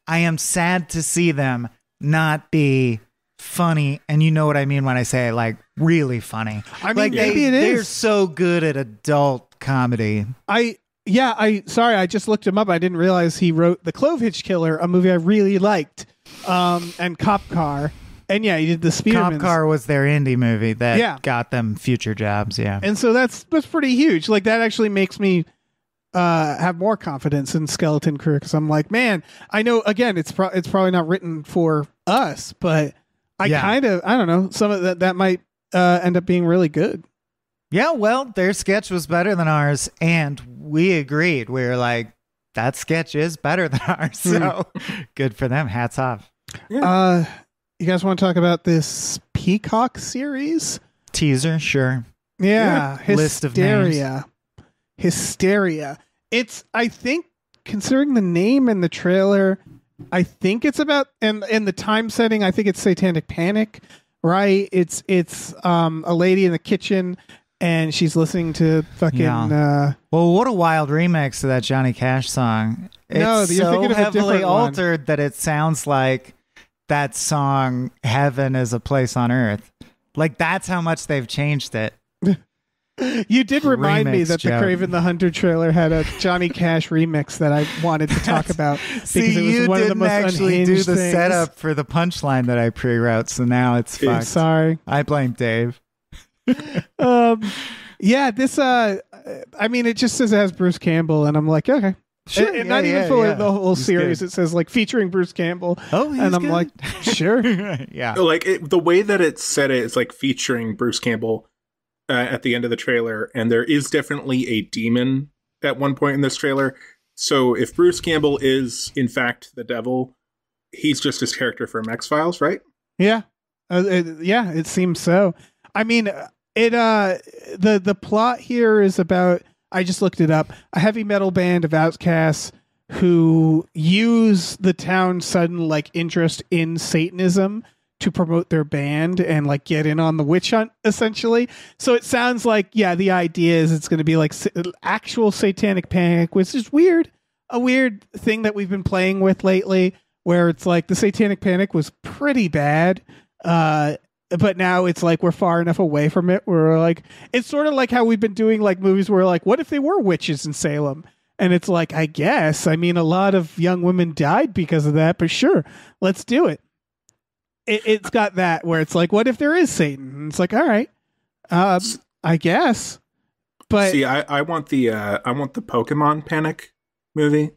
I am sad to see them not be funny, and you know what I mean when I say like really funny. I mean, like maybe they're so good at adult comedy. I just looked him up. I didn't realize he wrote The Clove Hitch Killer, a movie I really liked, and Cop Car. And yeah, he did The Spearmans. Cop Car was their indie movie that got them future jobs, And so that's pretty huge. Like, that actually makes me have more confidence in Skeleton Crew, because I'm like, man, I know, again, it's probably not written for us, but I don't know, some of that might end up being really good. Yeah, well, their sketch was better than ours, and we agreed. We were like, that sketch is better than ours, so good for them. Hats off. Yeah. You guys want to talk about this Peacock series? Teaser, sure. Yeah, List of names. Hysteria. It's, I think, considering the name and the trailer, I think it's about, and the time setting, I think it's Satanic Panic, right? It's a lady in the kitchen, and she's listening to fucking... well, what a wild remix to that Johnny Cash song. It's you're thinking of a heavily different one. altered that it sounds like that song, Heaven is a Place on Earth. Like, that's how much they've changed it. You did remind me Remix that joke. the Kraven the Hunter trailer had a Johnny Cash remix that I wanted to talk about. See, because it was you one of the didn't most actually do unhinged the things. setup for the punchline that I pre-wrote, so now it's fucked. Sorry. I blame Dave. Yeah, this I mean, it just says it has Bruce Campbell, and I'm like, okay. Sure, and not even for the whole He's series. good. It says like featuring Bruce Campbell. Oh, he's and I'm good. like, sure. Yeah. Like the way that it said it is like featuring Bruce Campbell at the end of the trailer, and there is definitely a demon at one point in this trailer. So if Bruce Campbell is in fact the devil, he's just his character from X-Files, right? Yeah, it seems so. I mean, the plot here is about, I just looked it up, a heavy metal band of outcasts who use the town's sudden like interest in Satanism to promote their band and like get in on the witch hunt, essentially. So it sounds like, yeah, the idea is it's going to be like actual Satanic Panic, which is weird. A weird thing that we've been playing with lately, where it's like the Satanic Panic was pretty bad. But now it's like we're far enough away from it. We're like, it's sort of like how we've been doing like movies where like, what if they were witches in Salem? And it's like, I guess, I mean, a lot of young women died because of that, but sure, let's do it. It's got that where it's like, what if there is Satan? And it's like, all right, I guess. But see, I want the Pokemon Panic movie.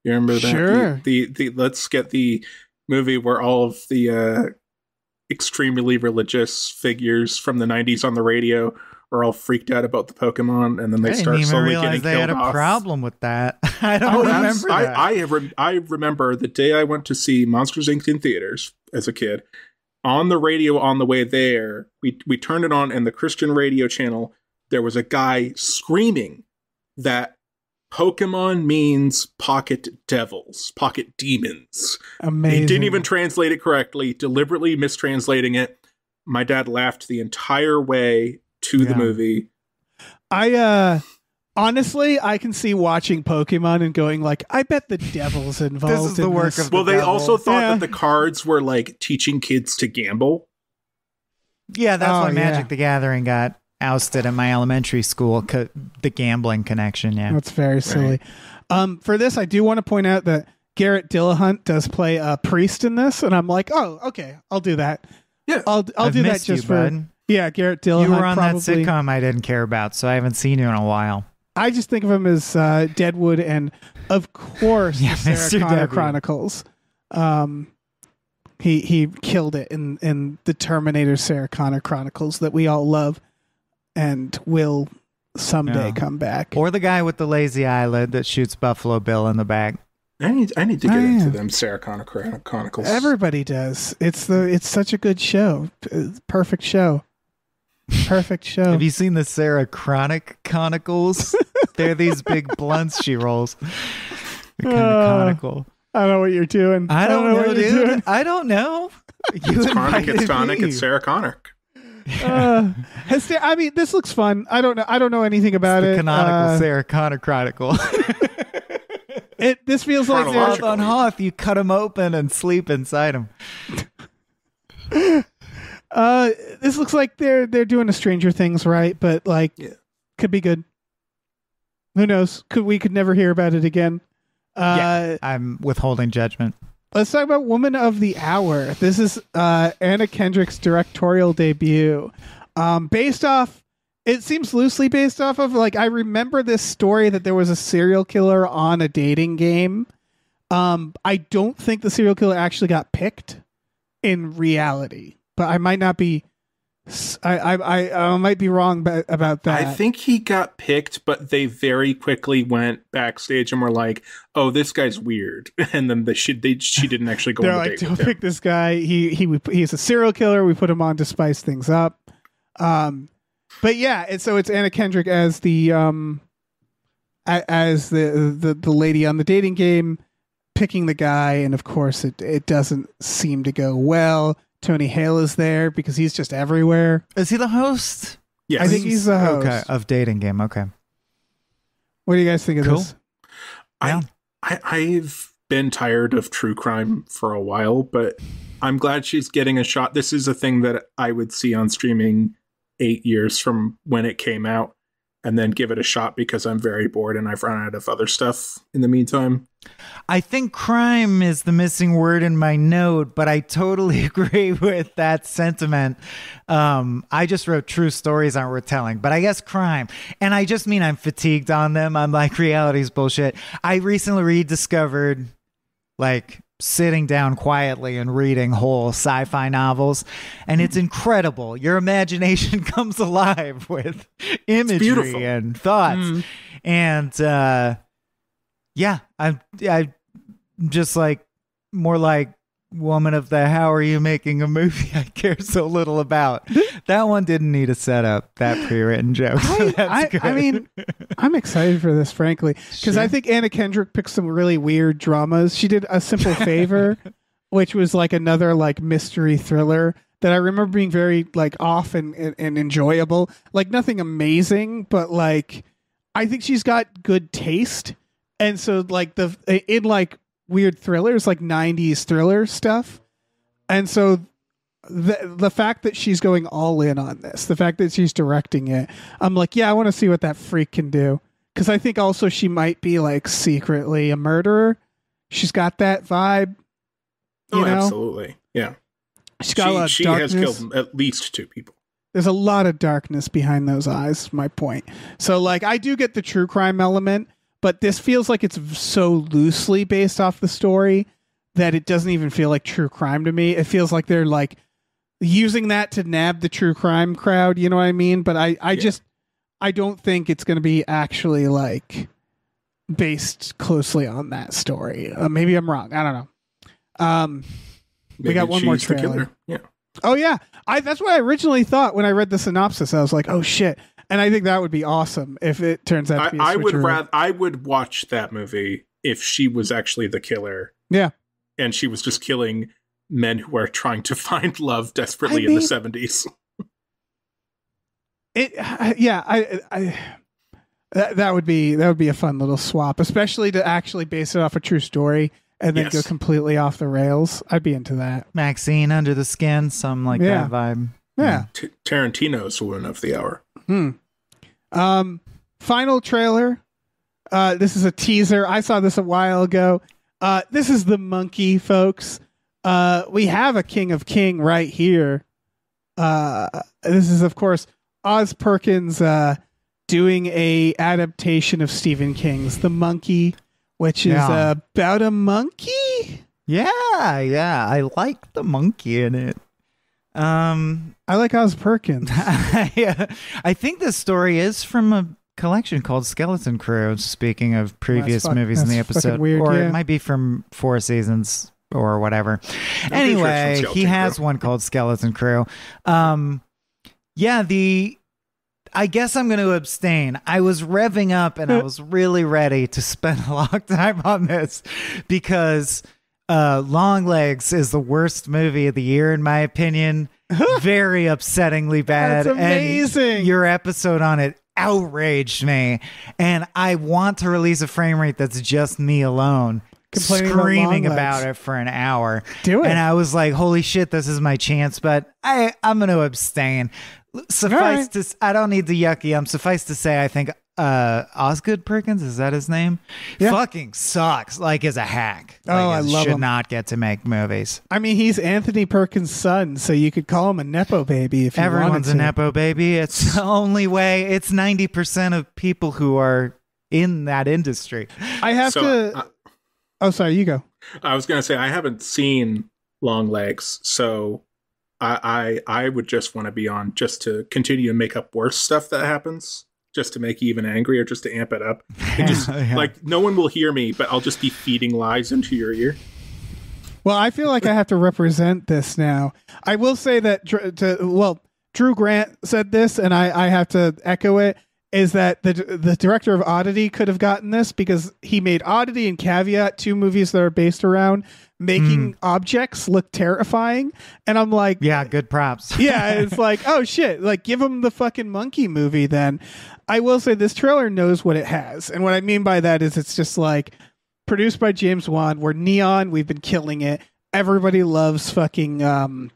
You remember that? Sure. The let's get the movie where all of the extremely religious figures from the 90s on the radio are all freaked out about the Pokemon, and then they start slowly getting killed off. They had a problem with that. I don't remember that. I remember the day I went to see Monsters, Inc. in theaters as a kid. On the radio on the way there, we turned it on, and the Christian radio channel, there was a guy screaming that Pokemon means pocket devils, pocket demons. Amazing. He didn't even translate it correctly, deliberately mistranslating it. My dad laughed the entire way to the movie. Honestly, I can see watching Pokemon and going like, I bet the devil's involved. This is the work of the Well, they devil. also thought that the cards were like teaching kids to gamble. Yeah, that's why yeah. Magic the Gathering got ousted in my elementary school. The gambling connection, yeah. That's very silly. For this, I do want to point out that Garrett Dillahunt does play a priest in this, and I'm like, oh, okay, I'll do that. Yeah, I'll do that missed just you, for bud. Yeah, Garrett Dillahunt. You were on probably, that sitcom I didn't care about, so I haven't seen you in a while. I just think of him as Deadwood, and of course, Yeah, the Mr. Sarah Connor W. Chronicles. He killed it in the Terminator Sarah Connor Chronicles that we all love and will someday come back. Or the guy with the lazy eyelid that shoots Buffalo Bill in the back. I need to get into them Sarah Connor Chronicles. Everybody does. It's such a good show. Perfect show. Perfect show. Have you seen the Sarah Chronic Chronicles? They're these big blunts she rolls. They're kind of conical. I don't know what you're doing. I don't know, what you're dude. doing. I don't know. It's chronic. It's tonic. It's Sarah Connor. I mean, this looks fun. I don't know anything about The it. canonical Sarah Connor Chronicle. This feels like Hoth Chronological. on Hoth, you cut him open and sleep inside him. This looks like they're doing a Stranger Things, right? But like, could be good. Who knows? We could never hear about it again. I'm withholding judgment. Let's talk about Woman of the Hour. This is Anna Kendrick's directorial debut. It seems loosely based off of, like, I remember this story that there was a serial killer on a dating game. I don't think the serial killer actually got picked in reality, but I might not be. I might be wrong about that. I think he got picked, but they very quickly went backstage and were like, "Oh, this guy's weird," and then she didn't actually go. They're on the like, date "Don't with him. pick this guy. He's a serial killer. We put him on to spice things up." But yeah, and so it's Anna Kendrick as the lady on the dating game, picking the guy, and of course it doesn't seem to go well. Tony Hale is there because he's just everywhere. Is he the host? Yes. I think he's the host. Okay, of dating game. Okay. What do you guys think of this? I've been tired of true crime for a while, but I'm glad she's getting a shot. This is a thing that I would see on streaming 8 years from when it came out, and then give it a shot because I'm very bored and I've run out of other stuff in the meantime. I think crime is the missing word in my note, but I totally agree with that sentiment. I just wrote true stories aren't worth telling, but I guess crime. And I just mean I'm fatigued on them. I'm like, reality's bullshit. I recently rediscovered, like, sitting down quietly and reading whole sci-fi novels, and it's incredible. Your imagination comes alive with imagery and thoughts. And I just like, more like, Woman of the How Are You Making a Movie I care so little about. That one didn't need a setup, that pre-written joke. I mean, I'm excited for this, frankly, because I think Anna Kendrick picked some really weird dramas. She did A Simple Favor, which was like another like mystery thriller that I remember being very like off and enjoyable. Like nothing amazing, but like I think she's got good taste. And so like in like weird thrillers, like 90s thriller stuff. And so the fact that she's going all in on this, the fact that she's directing it, I'm like, yeah, I want to see what that freak can do. Because I think also she might be like secretly a murderer. She's got that vibe. You know? Absolutely. Yeah. She's got a lot of darkness. She has killed at least 2 people. There's a lot of darkness behind those eyes, my point. So like I do get the true crime element, but this feels like it's so loosely based off the story that it doesn't even feel like true crime to me. It feels like they're like using that to nab the true crime crowd. You know what I mean? But I don't think it's going to be actually like based closely on that story. Maybe I'm wrong. I don't know. We got one more trailer. Yeah. Oh yeah. That's what I originally thought when I read the synopsis. I was like, oh shit. And I think that would be awesome if it turns out to be a switcheroo. I would watch that movie if she was actually the killer. Yeah. And she was just killing men who are trying to find love desperately in the 70s. That would be a fun little swap, especially to actually base it off a true story and then go completely off the rails. I'd be into that. Maxine Under the Skin, some like that vibe. Yeah. Tarantino's Woman of the Hour. Final trailer. This is a teaser. I saw this a while ago. This is The Monkey, folks. We have a King of King right here. This is, of course, Oz Perkins doing a adaptation of Stephen King's The Monkey, which is about a monkey. Yeah. I like the monkey in it. I like Oz Perkins. I think this story is from a collection called Skeleton Crew, speaking of previous movies in the episode. Weird, or it might be from 4 Seasons or whatever. Anyway, he has one called Skeleton Crew. I guess I'm going to abstain. I was revving up and I was really ready to spend a long time on this because Longlegs is the worst movie of the year, in my opinion. Very upsettingly bad. That's amazing. And your episode on it outraged me. And I want to release a frame rate that's just me alone. Screaming about it for an hour. Do it. And I was like, holy shit, this is my chance, but I'm going to abstain. Suffice to I don't need the yucky. Suffice to say, I think Osgood Perkins, is that his name? Yeah. Fucking sucks. Like, is a hack. Like, I love him. Should not get to make movies. I mean, he's Anthony Perkins' son, so you could call him a nepo baby if you wanted to. Everyone's a nepo baby. It's the only way. It's 90% of people who are in that industry. I have to. Oh, sorry, you go. I was going to say, I haven't seen Long Legs, so I would just want to be on just to continue to make up worse stuff that happens, just to make you even angrier, just to amp it up. And just like, no one will hear me, but I'll just be feeding lies into your ear. Well, I feel like I have to represent this now. I will say that, Drew Grant said this, and I have to echo it. Is that the director of Oddity could have gotten this because he made Oddity and Caveat, 2 movies that are based around making objects look terrifying. And I'm like... Yeah, good props. Yeah, it's like, oh shit, like give him the fucking monkey movie then. I will say this trailer knows what it has. And what I mean by that is it's just like produced by James Wan. We're neon. We've been killing it. Everybody loves fucking...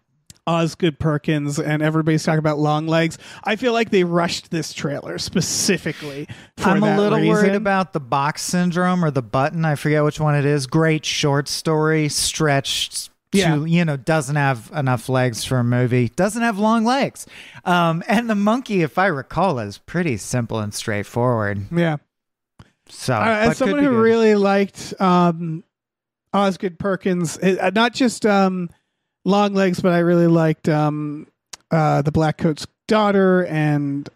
Osgood Perkins, and everybody's talking about Long Legs. I feel like they rushed this trailer specifically for I'm that a little reason. worried about the box syndrome or the button. I forget which one it is. Great short story, stretched to, doesn't have enough legs for a movie. Doesn't have long legs. And the monkey, if I recall, is pretty simple and straightforward. Yeah. So, as someone who really liked Osgood Perkins, not just... Long Legs, but I really liked the Blackcoat's Daughter and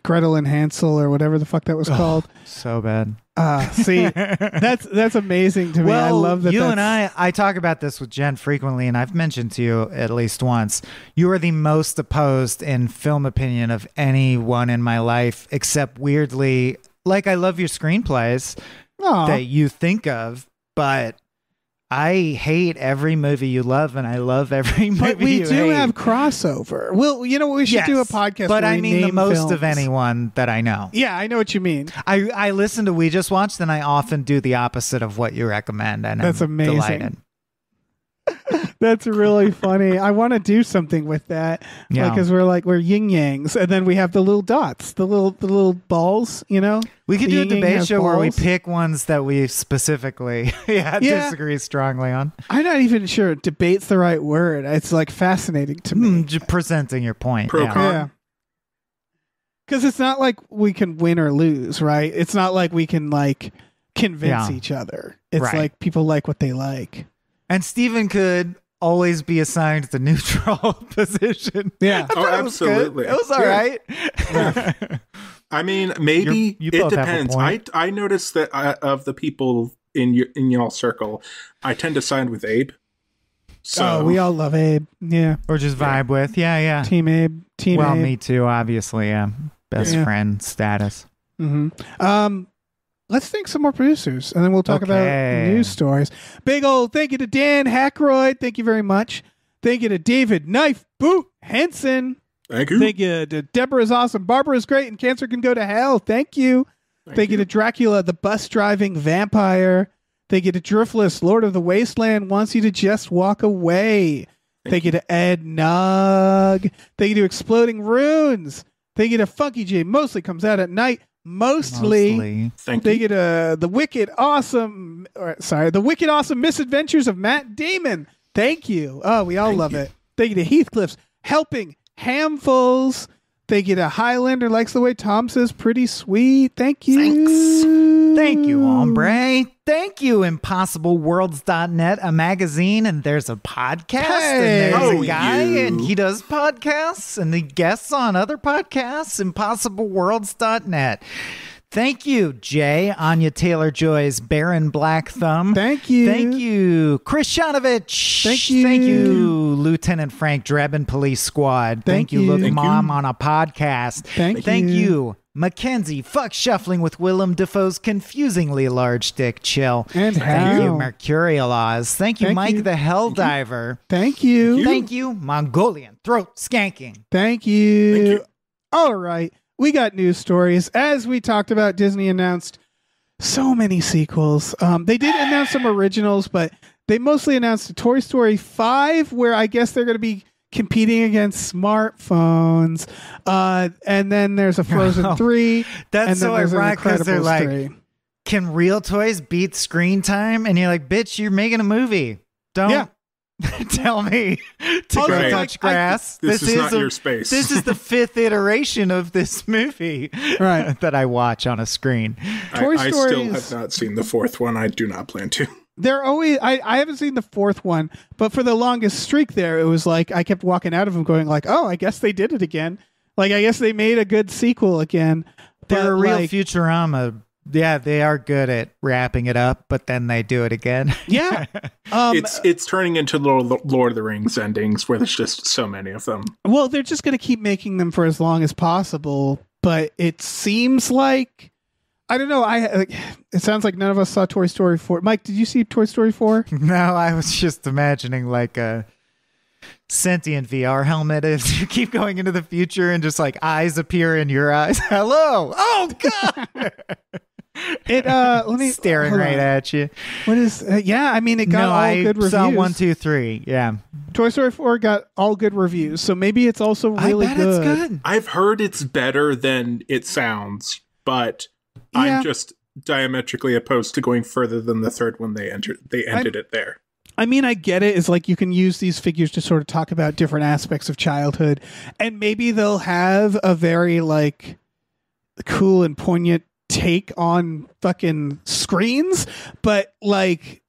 Gretel and Hansel or whatever the fuck that was called. So bad. See, that's amazing to me. I love that. You and I talk about this with Jen frequently, and I've mentioned to you at least once. You are the most opposed in film opinion of anyone in my life, except weirdly, like I love your screenplays that you think of, but I hate every movie you love, and I love every movie you hate. But we do have crossover. Well, we should do a podcast. But where I mean the most films. of anyone that I know. Yeah, I know what you mean. I listen to We Just Watched, and I often do the opposite of what you recommend, and that's amazing. Delighted. That's really funny. I want to do something with that. Yeah. Because we're yin yangs, and then we have the little dots, the little balls. We could do a debate show where we balls. pick ones that we specifically disagree strongly on. I'm not even sure debate's the right word. It's like fascinating to me. Presenting your point. Yeah. Because it's not like we can win or lose, right? It's not like we can like convince each other. It's like people like what they like. And Steven could always be assigned the neutral position. Yeah. Oh, absolutely. It was all right. Yeah. I mean, maybe you it depends. I noticed that of the people in y'all circle, I tend to side with Abe. So we all love Abe. Yeah. Or just vibe with. Yeah. Team Abe. Well, Abe. me too, obviously. Yeah. Best friend status. Mm-hmm. Let's thank some more producers, and then we'll talk about news stories. Big old thank you to Dan Hackroyd. Thank you very much. Thank you to David Knife Boot Henson. Thank you. Thank you to Deborah's awesome. Barbara's great, and cancer can go to hell. Thank you. Thank you to Dracula, the bus driving vampire. Thank you to Driftless, Lord of the Wasteland wants you to just walk away. Thank you to Ed Nug. Thank you to Exploding Runes. Thank you to Funky J. Mostly comes out at night. Mostly. Thank you to the Wicked Awesome Misadventures of Matt Damon. Thank you. Oh, we all love it. Thank you to Heathcliff's Helping Handfuls. Thank you to Highlander likes the way Tom says pretty sweet. Thank you. Thanks. Thank you, hombre. Thank you, ImpossibleWorlds.net, a magazine, and there's a podcast, and there's a guy, and he does podcasts, and he guests on other podcasts, ImpossibleWorlds.net. Thank you, Jay, Anya Taylor-Joy's Baron Black Thumb. Thank you. Thank you, Chris Shanovich. Thank you. Thank you, Lieutenant Frank Drebin Police Squad. Thank you, Look Mom on a Podcast. Thank you, Mackenzie Fuck Shuffling with Willem Dafoe's confusingly large dick chill. And thank you, Mercurial Oz. Thank you, Mike the Helldiver. Thank you. Thank you, Mongolian Throat Skanking. Thank you. All right. we got news stories. As we talked about, Disney announced so many sequels. They did announce some originals, but they mostly announced a Toy Story 5, where I guess they're going to be competing against smartphones. And then there's a Frozen 3. That's and so then there's an ironic because they're Incredibles like, 3. can real toys beat screen time? And you're like, bitch, you're making a movie. Don't tell me to Also, go Right. touch grass. This is not your space. This is the 5th iteration of this movie Right. that I watch on a screen. Toy I still Stories- have not seen the 4th one. I do not plan to. They're always I haven't seen the 4th one, but for the longest streak there, it was like I kept walking out of them going like, oh, I guess they did it again. Like, I guess they made a good sequel again. They're a But, real like, Futurama. Yeah, they are good at wrapping it up, but then they do it again. Yeah. It's turning into Lord of the Rings endings where there's just so many of them. Well, they're just going to keep making them for as long as possible, but it seems like I don't know. It sounds like none of us saw Toy Story 4. Mike, did you see Toy Story 4? No, I was just imagining like a sentient VR helmet as you keep going into the future and just like eyes appear in your eyes. Hello. Oh God. Let me Staring hold right on. at you. What is? Yeah, I mean, it got No, all I good reviews. saw 1, 2, 3. Yeah, Toy Story 4 got all good reviews, so maybe it's also really I bet good. it's good. I've heard it's better than it sounds, but Yeah. I'm just diametrically opposed to going further than the 3rd one they ended it there. I mean, I get it. It's like you can use these figures to sort of talk about different aspects of childhood, and maybe they'll have a very like cool and poignant take on fucking screens, but like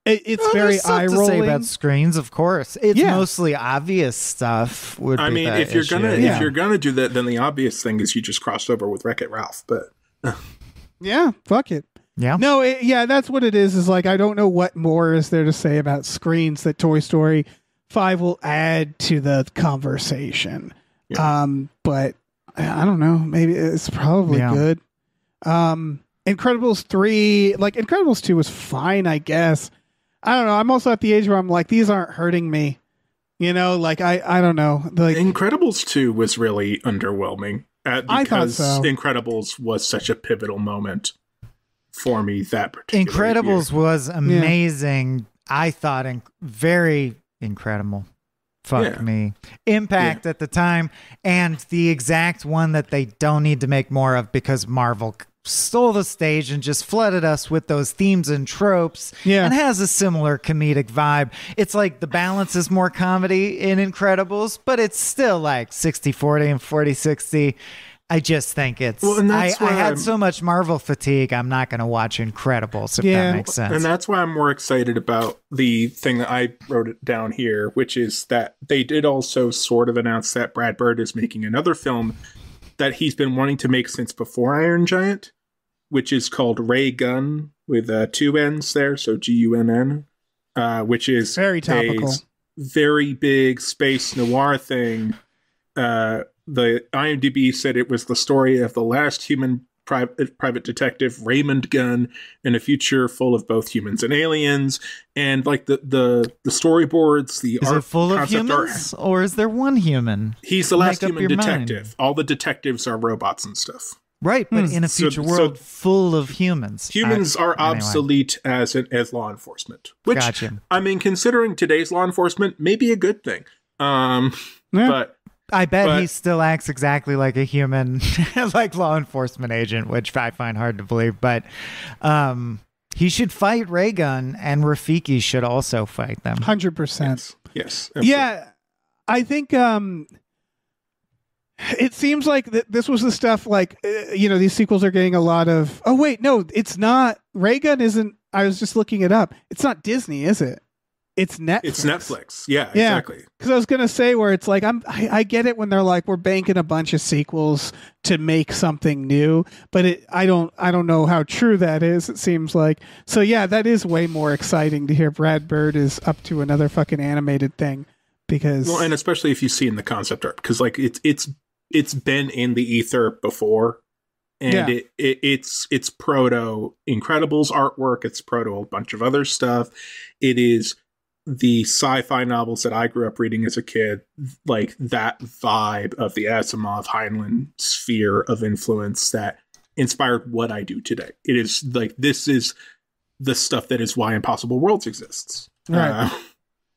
it's very There's stuff eye to say rolling. about screens, of course. It's Yeah. mostly obvious stuff. I mean, if you're gonna Yeah. if you're gonna do that, then the obvious thing is you just cross over with Wreck-It Ralph. But Yeah, fuck it. yeah, No, yeah, that's what it is. Is like I don't know what more is there to say about screens that Toy Story 5 will add to the conversation. Yeah. But I don't know. Maybe it's probably Yeah. good. Incredibles 3, like Incredibles 2 was fine, I guess. I don't know. I'm also at the age where I'm like, these aren't hurting me. You know, like I don't know. Like Incredibles 2 was really underwhelming I thought because so. Incredibles was such a pivotal moment for me that particular Incredibles year. was amazing. I thought very incredible. Fuck Yeah. me. Impact at the time, and the exact one that they don't need to make more of because Marvel stole the stage and just flooded us with those themes and tropes. Yeah. And has a similar comedic vibe. It's like the balance is more comedy in Incredibles, but it's still like 60-40 and 40-60. I just think it's Well, and that's I why had I'm- so much Marvel fatigue, I'm not gonna watch Incredibles, if Yeah. that makes sense. And that's why I'm more excited about the thing that I wrote it down here, which is that they did also sort of announce that Brad Bird is making another film that he's been wanting to make since before Iron Giant, which is called Ray Gun with 2 N's there, so Gunn, which is Very topical. a very big space noir thing. The IMDb said it was the story of the last human private detective Raymond Gunn in a future full of both humans and aliens, and like the storyboards, the Is art, it full of concept art. humans, or is there one human? He's the last Make up human your detective. mind. All the detectives are robots and stuff. Right, but in a So- future so world full of humans. Humans are anyway. obsolete as law enforcement, which Gotcha. I mean, considering today's law enforcement, may be a good thing. Yeah. But I bet but- he still acts exactly like a human, like law enforcement agent, which I find hard to believe. But he should fight Raygun, and Rafiki should also fight them. 100%. yes, Yeah, I think it seems like this was the stuff like these sequels are getting a lot of. Oh wait, no, it's not. Raygun isn't. I was just looking it up. It's not Disney, is it? It's Netflix. It's Netflix. Yeah, Yeah. exactly. Because I was gonna say where it's like I get it when they're like we're banking a bunch of sequels to make something new, but I don't know how true that is. It seems like so. Yeah, that is way more exciting to hear Brad Bird is up to another fucking animated thing because Well, and especially if you've seen the concept art, because like it's been in the ether before, and Yeah. it's proto Incredibles artwork. It's proto a bunch of other stuff. It is the sci-fi novels that I grew up reading as a kid, like that vibe of the Asimov Heinlein sphere of influence that inspired what I do today. It is like, this is the stuff that is why Impossible Worlds exists. Right.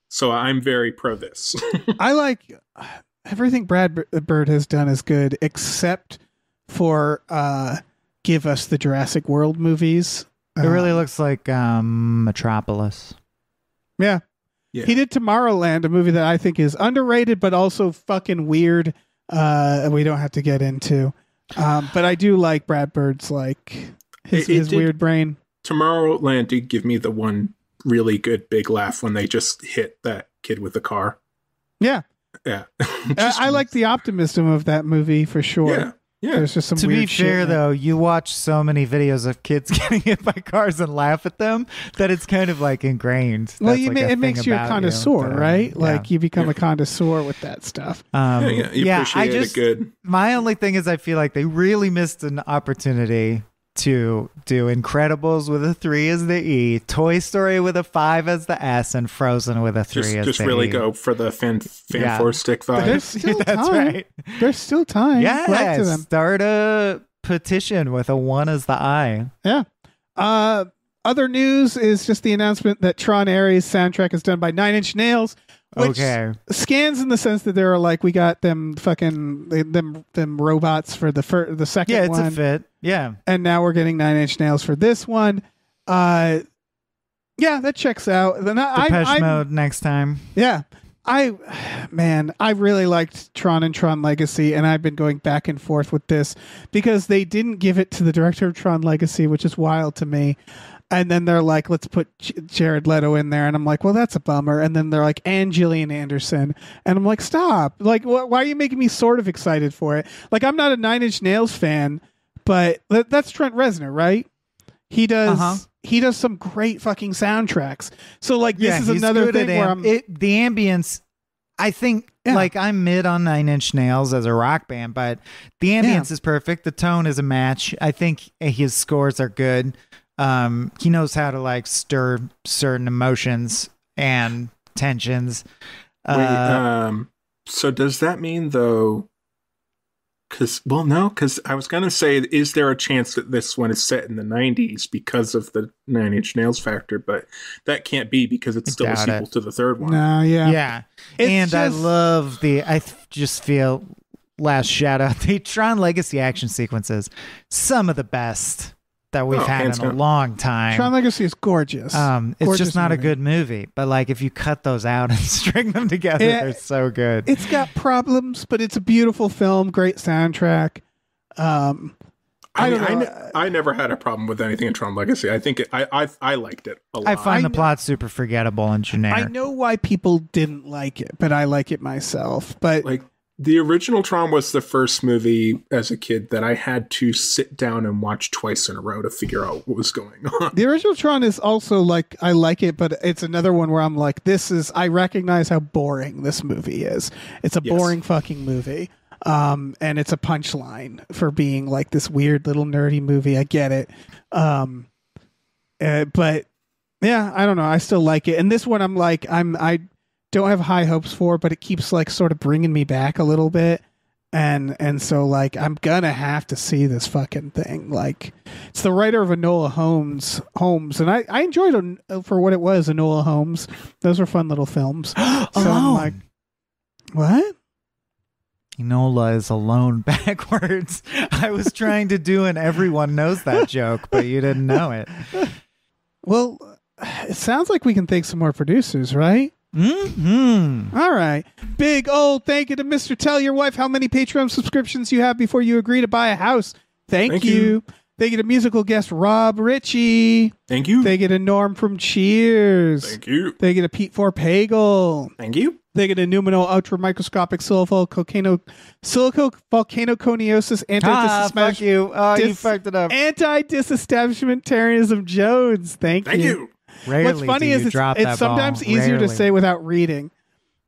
So I'm very pro this. I like everything Brad Bird has done is good, except for give us the Jurassic World movies. It really looks like Metropolis. Yeah. He did Tomorrowland, a movie that I think is underrated, but also fucking weird. We don't have to get into. But I do like Brad Bird's, like, his weird brain. Tomorrowland did give me the one really good big laugh when they just hit that kid with the car. Yeah. Yeah. I like the optimism of that movie for sure. Yeah. Yeah. There's just some To weird be fair, shit though, you watch so many videos of kids getting hit by cars and laugh at them that it's kind of like ingrained. Well, That's like a it makes thing you a about connoisseur, right? Yeah. Like you become a connoisseur with that stuff. You appreciate it good. My only thing is I feel like they really missed an opportunity to do Incredibles with a 3 as the E, Toy Story with a 5 as the S, and Frozen with a 3 as the E. Just really go for the fan four stick vibe. There's still That's time. right. There's still time. Yeah, Write to them. start a petition with a 1 as the I. Yeah. Other news is just the announcement that Tron Ares soundtrack is done by Nine Inch Nails. Which scans in the sense that there are like, we got them fucking them robots for the second one. Yeah, it's a fit. Yeah. And now we're getting Nine Inch Nails for this one. Yeah, that checks out. Then Depeche Mode next time. Yeah. I really liked Tron and Tron Legacy, and I've been going back and forth with this because they didn't give it to the director of Tron Legacy, which is wild to me. And then they're like, let's put Jared Leto in there. And I'm like, well, that's a bummer. And then they're like, and Gillian Anderson. And I'm like, stop. Like, why are you making me sort of excited for it? Like, I'm not a Nine Inch Nails fan, but that's Trent Reznor, right? He does some great fucking soundtracks. So like, this is another thing where the ambience, I think, like, I'm mid on Nine Inch Nails as a rock band, but the ambience is perfect. The tone is a match. I think his scores are good. He knows how to like stir certain emotions and tensions. So does that mean though? Because I was gonna say, is there a chance that this one is set in the 90s because of the Nine Inch Nails factor? But that can't be because it's still a sequel to the third one. No, yeah. And I love I just feel, last shout out, the Tron Legacy action sequences, some of the best that we've had in a long time. Tron Legacy is gorgeous. It's just not a good movie, but like if you cut those out and string them together, they're so good. It's got problems, but it's a beautiful film, great soundtrack. I never had a problem with anything in Tron Legacy. I think I liked it a lot. I find the plot super forgettable and generic. I know why people didn't like it, but I like it myself. But like, the original Tron was the first movie as a kid that I had to sit down and watch twice in a row to figure out what was going on. The original Tron is also like, I like it, but it's another one where I'm like, I recognize how boring this movie is. It's a boring fucking movie. And it's a punchline for being like this weird little nerdy movie. I get it. But yeah, I don't know. I still like it. And this one, I'm like, I don't have high hopes for, but it keeps like sort of bringing me back a little bit, and so like I'm gonna have to see this fucking thing. Like, it's the writer of Enola Holmes, and I enjoyed it for what it was. Enola Holmes, those were fun little films. So I'm like, what? Enola is alone backwards. I was trying to do an everyone knows that joke, but you didn't know it. Well, it sounds like we can thank some more producers, right? Mm-hmm. All right. Big old thank you to Mr. Tell Your Wife how many Patreon subscriptions you have before you agree to buy a house. Thank you. Thank you to musical guest Rob Ritchie. Thank you. Thank you to Norm from Cheers. Thank you. Thank you to Pete Forpagel. Thank you. Thank you to Numino Ultra Microscopic Silicoconiosis Fuck you. Oh, you fucked it up. Anti-disestablishmentarianism Jones. Thank you. Rarely What's funny is it's sometimes easier to say without reading.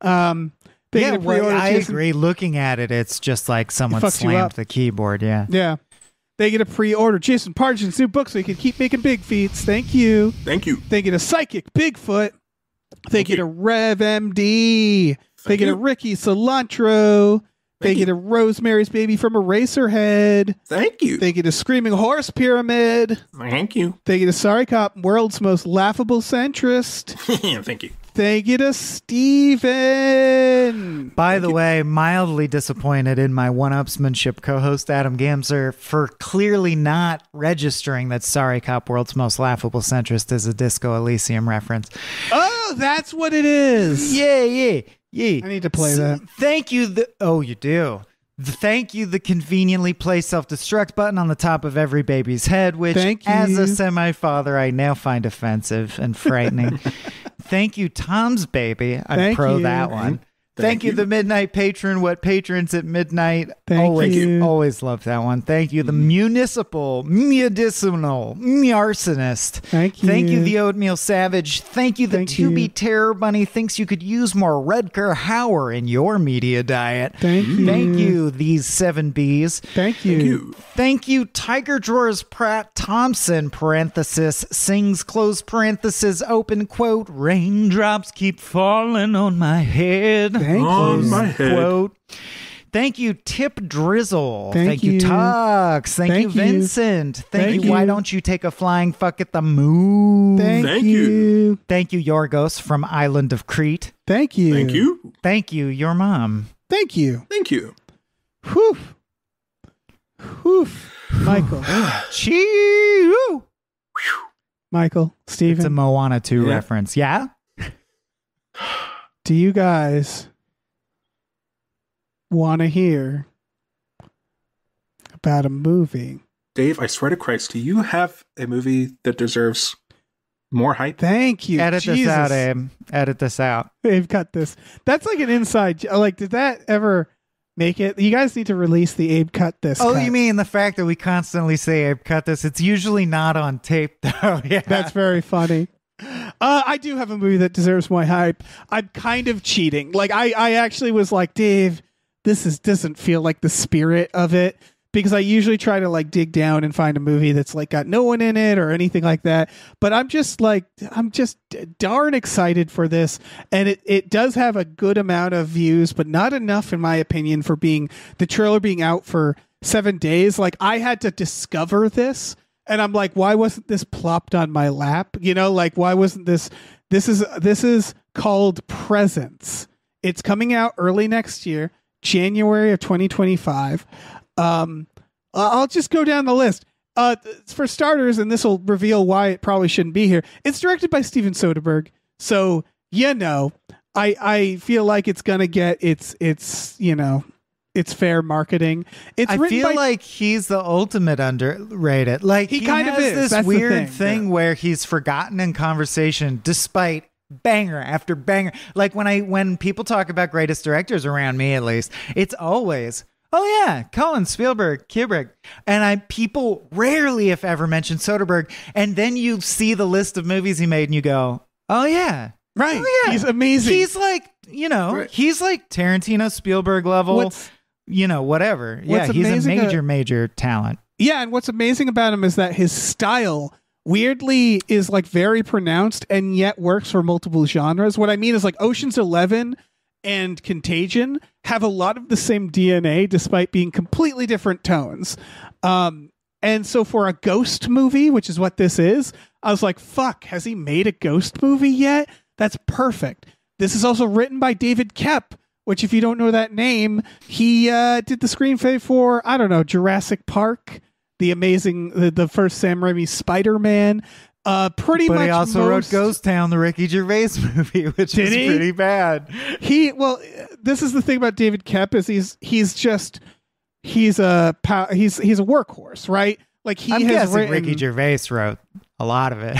I agree. Looking at it, it's just like someone slammed the keyboard. Yeah. They get a pre-order Jason Pargin's new book so you can keep making big feats. Thank you. Thank you. They get a Psychic Bigfoot. Thank you to Rev MD. Thank you to Ricky Cilantro. Thank you to Rosemary's Baby from Eraserhead. Thank you. Thank you to Screaming Horse Pyramid. Thank you. Thank you to Sorry Cop, world's most laughable centrist. Thank you. Thank you to Steven. By the way, mildly disappointed in my one-upsmanship co-host Adam Gamser for clearly not registering that Sorry Cop, world's most laughable centrist is a Disco Elysium reference. Oh, that's what it is. Yeah. I need to play that. Thank you. You do. Thank you, the conveniently placed self-destruct button on the top of every baby's head, which, as a semi-father, I now find offensive and frightening. Thank you, Tom's Baby. I'm pro that one. Thank you, the Midnight Patron. What patrons at midnight? Thank you. Always love that one. Thank you, the medicinal arsonist. Thank you. Thank you, the Oatmeal Savage. Thank you, the To-Be Terror Bunny. Thinks you could use more Rutger Hauer in your media diet. Thank you. Thank you, these 7 Bs. Thank you. Thank you, Tiger Drawers Pratt Thompson, parenthesis, sings, close parenthesis, open quote, raindrops keep falling on my head. Thank on you. my head. Quote. Thank you, Tip Drizzle. Thank you, you. Tux. Thank you, Vincent. Thank you. Why don't you take a flying fuck at the moon? Thank you. Thank you, Yorgos from Island of Crete. Thank you. Thank you. Thank you, your mom. Thank you. Thank you. Whew. Michael. Chee-oo. Michael. Steven. It's a Moana 2 reference. Yeah? Do you guys want to hear about a movie? Dave, I swear to Christ, do you have a movie that deserves more hype? Thank you. Edit this out, Abe. Edit this out. They've cut this. That's like an inside. Like, did that ever make it? You guys need to release the Abe cut this. Oh, cut. you mean the fact that we constantly say Abe cut this? It's usually not on tape, though. Yeah, That's very funny. I do have a movie that deserves my hype. I'm kind of cheating. Like, I actually was like, Dave, doesn't feel like the spirit of it, because I usually try to like dig down and find a movie that's like got no one in it or anything like that. But I'm just darn excited for this. And it does have a good amount of views, but not enough, in my opinion, for being the trailer being out for 7 days. Like, I had to discover this. And I'm like, why wasn't this plopped on my lap? You know, like, why wasn't this? This is called Presence. It's coming out early next year, January of 2025. I'll just go down the list. For starters, and this will reveal why it probably shouldn't be here. It's directed by Steven Soderbergh, so I feel like it's gonna get it's fair marketing. I feel like he's the ultimate underrated. Like, he kind of has is. this That's the weird thing. thing where he's forgotten in conversation despite banger after banger. Like, when people talk about greatest directors around me, at least, it's always, oh yeah, Colin, Spielberg, Kubrick. And people rarely, if ever, mention Soderbergh. And then you see the list of movies he made and you go, oh yeah. Right. Oh, yeah. He's amazing. He's like, he's like Tarantino, Spielberg level. Whatever. Yeah, he's a major talent. Yeah, and what's amazing about him is that his style weirdly is like very pronounced and yet works for multiple genres. What I mean is, like, Ocean's 11 and Contagion have a lot of the same DNA despite being completely different tones. And so for a ghost movie, which is what this is, I was like, fuck, has he made a ghost movie yet? That's perfect. This is also written by David Koepp, which, if you don't know that name, he did the screenplay for, I don't know, Jurassic Park, the first Sam Raimi Spider-Man. But he also wrote Ghost Town, the Ricky Gervais movie, which is pretty bad. This is the thing about David Koepp, is he's a workhorse, right? Like, I'm guessing Ricky Gervais wrote a lot of it.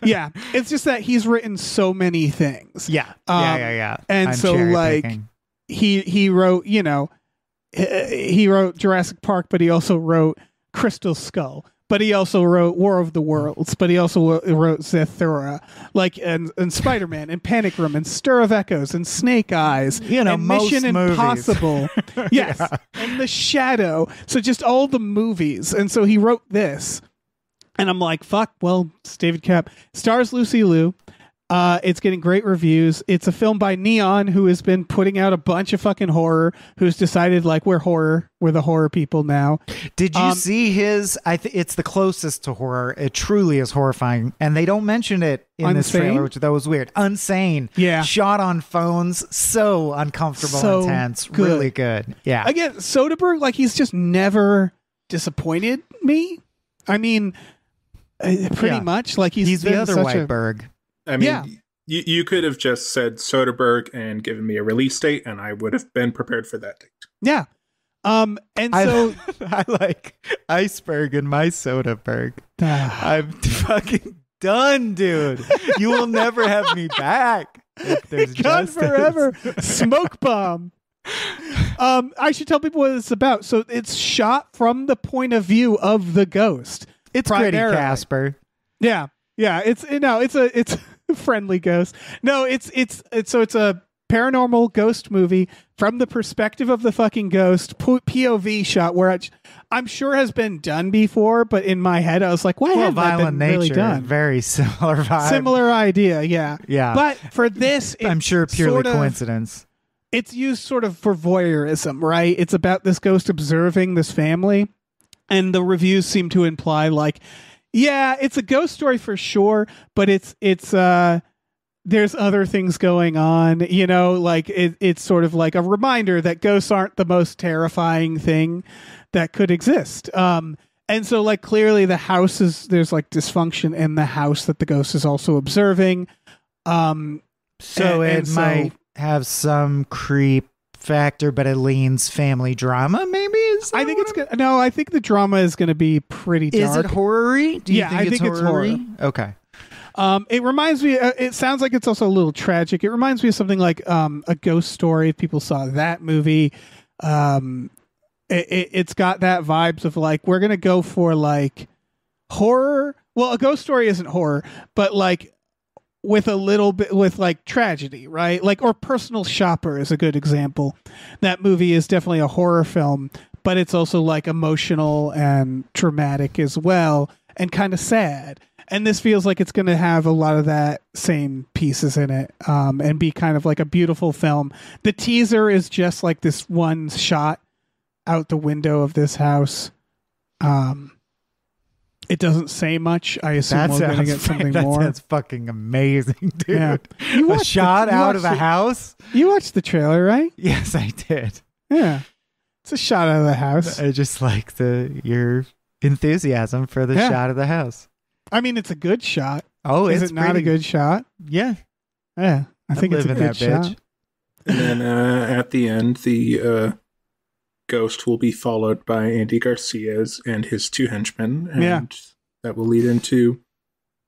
Yeah, it's just that he's written so many things. Yeah. And I'm so, like, he wrote, he wrote Jurassic Park, but he also wrote Crystal Skull, but he also wrote War of the Worlds, but he also wrote Zathura, like, and Spider-Man, and Panic Room, and Stir of Echoes, and Snake Eyes, and Mission Impossible. Yes, yeah. And The Shadow. So just all the movies. And so he wrote this. And I'm like, fuck, well, it's David Koepp. Stars Lucy Liu. It's getting great reviews. It's a film by Neon, who has been putting out a bunch of fucking horror, who's decided like we're the horror people now. Did you see his? It's the closest to horror. It truly is horrifying, and they don't mention it in this trailer, which that was weird. Unsane, yeah, shot on phones, so uncomfortable, so intense, good. Really good. Yeah. Again, Soderbergh, like he's just never disappointed me. I mean, pretty much like he's the other Whiteberg. I mean, you could have just said Soderbergh and given me a release date, and I would have been prepared for that date. Yeah. And so I like iceberg in my Soderbergh. I'm fucking done, dude. You will never have me back. If there's gone forever. Smoke bomb. I should tell people what it's about. So it's shot from the point of view of the ghost. It's pretty Casper. Yeah. Yeah, it's a friendly ghost. No, it's a paranormal ghost movie from the perspective of the fucking ghost, POV shot, where I'm sure has been done before, but in my head I was like, why hasn't that been really done? Very similar vibe. Similar idea, yeah. Yeah. But for this, I'm sure purely coincidence. It's used sort of for voyeurism, right? It's about this ghost observing this family, and the reviews seem to imply like, yeah, it's a ghost story for sure, but it's there's other things going on, you know, like it's sort of like a reminder that ghosts aren't the most terrifying thing that could exist. And so like clearly there's like dysfunction in the house that the ghost is also observing. So it might have some creep factor, but it leans family drama, maybe? I think it's good. No, I think the drama is going to be pretty dark. Is it horror-y? I think it's horror. Okay. It reminds me, it sounds like it's also a little tragic. It reminds me of something like A Ghost Story, if people saw that movie. It's got that vibes of like, we're going to go for like horror. Well, A Ghost Story isn't horror, but like with a little bit with like tragedy, right? Like, or Personal Shopper is a good example. That movie is definitely a horror film, but it's also like emotional and traumatic as well, and kind of sad. And this feels like it's going to have a lot of that same pieces in it, and be kind of like a beautiful film. The teaser is just like this one shot out the window of this house. It doesn't say much. I assume we're going to get something more. That's fucking amazing, dude. Yeah. A shot out of a house? You watched the trailer, right? Yes, I did. Yeah. It's a shot out of the house. I just like your enthusiasm for the shot of the house. I mean, it's a good shot. Oh, is it not a good shot? Yeah. Yeah. I think it's a good shot. And then at the end, the ghost will be followed by Andy Garcia's and his two henchmen. And that will lead into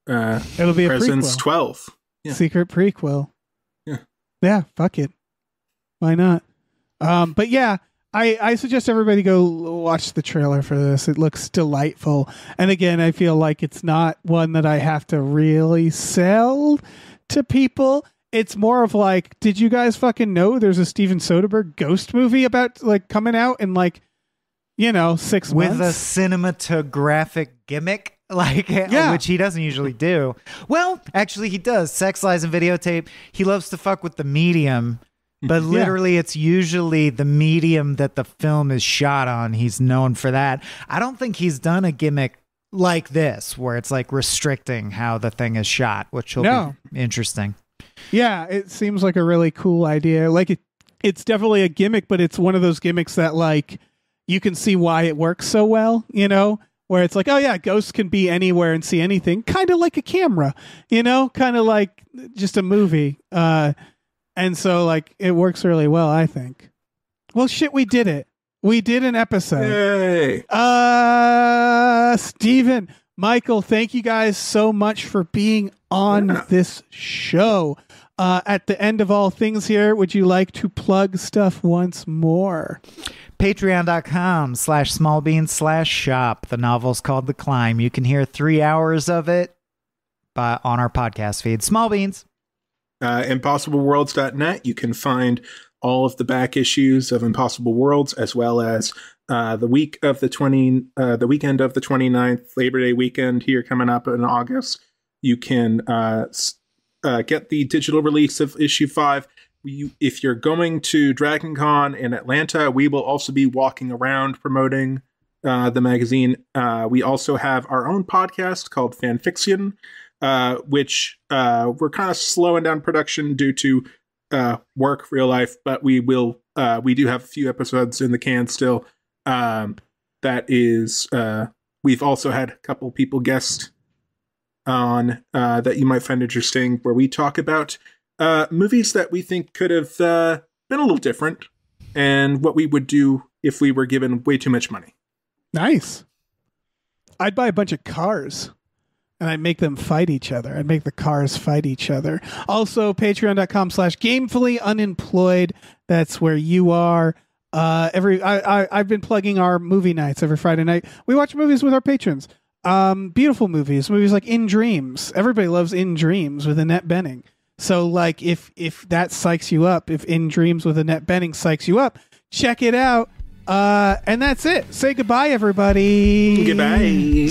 it'll be Presence a prequel. 12. Yeah. Secret prequel. Yeah. Yeah, fuck it. Why not? But yeah, I suggest everybody go watch the trailer for this. It looks delightful. And again, I feel like it's not one that I have to really sell to people. It's more of like, did you guys fucking know there's a Steven Soderbergh ghost movie about like coming out in like, 6 months? With a cinematographic gimmick, which he doesn't usually do. Well, actually he does. Sex, Lies, and Videotape. He loves to fuck with the medium. But literally, it's usually the medium that the film is shot on. He's known for that. I don't think he's done a gimmick like this, where it's like restricting how the thing is shot, which will be interesting. Yeah, it seems like a really cool idea. Like it's definitely a gimmick, but it's one of those gimmicks that like you can see why it works so well, where it's like, oh yeah, ghosts can be anywhere and see anything, kind of like a camera, kind of like just a movie. And so, like, it works really well, I think. Well, shit, we did it. We did an episode. Yay! Steven, Michael, thank you guys so much for being on this show. At the end of all things here, would you like to plug stuff once more? Patreon.com/smallbeans/shop. The novel's called The Climb. You can hear 3 hours of it on our podcast feed. Small Beans. ImpossibleWorlds.net. You can find all of the back issues of Impossible Worlds, as well as the weekend of the 29th, Labor Day weekend here coming up in August. You can get the digital release of issue 5. If you're going to Dragon Con in Atlanta, we will also be walking around promoting the magazine. We also have our own podcast called Fanfiction, which we're kind of slowing down production due to work, real life, but we do have a few episodes in the can still. That is, we've also had a couple people guest on that you might find interesting, where we talk about movies that we think could have been a little different and what we would do if we were given way too much money. Nice. I'd buy a bunch of cars and I'd make them fight each other. I'd make the cars fight each other. Also, patreon.com/gamefullyunemployed. That's where you are. I've been plugging our movie nights every Friday night. We watch movies with our patrons. Beautiful movies like In Dreams. Everybody loves In Dreams with Annette Bening. So like if that psychs you up, if In Dreams with Annette Bening psychs you up, check it out. And that's it. Say goodbye, everybody. Goodbye.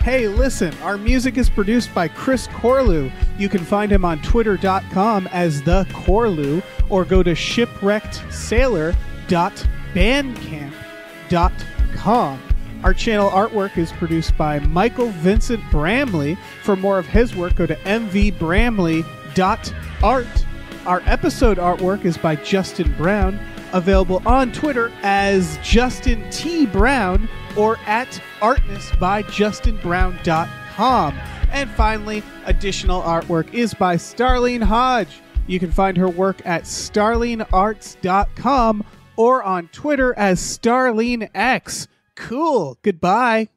Hey, listen, our music is produced by Chris Corlew. You can find him on twitter.com as The Corlew, or go to shipwreckedsailor.bandcamp.com. Our channel artwork is produced by Michael Vincent Bramley. For more of his work, go to mvbramley.art. Our episode artwork is by Justin Brown, available on Twitter as Justin T. Brown or at artnessbyjustinbrown.com. And finally, additional artwork is by Starlene Hodge. You can find her work at starlenearts.com or on Twitter as StarleneX. Cool. Goodbye.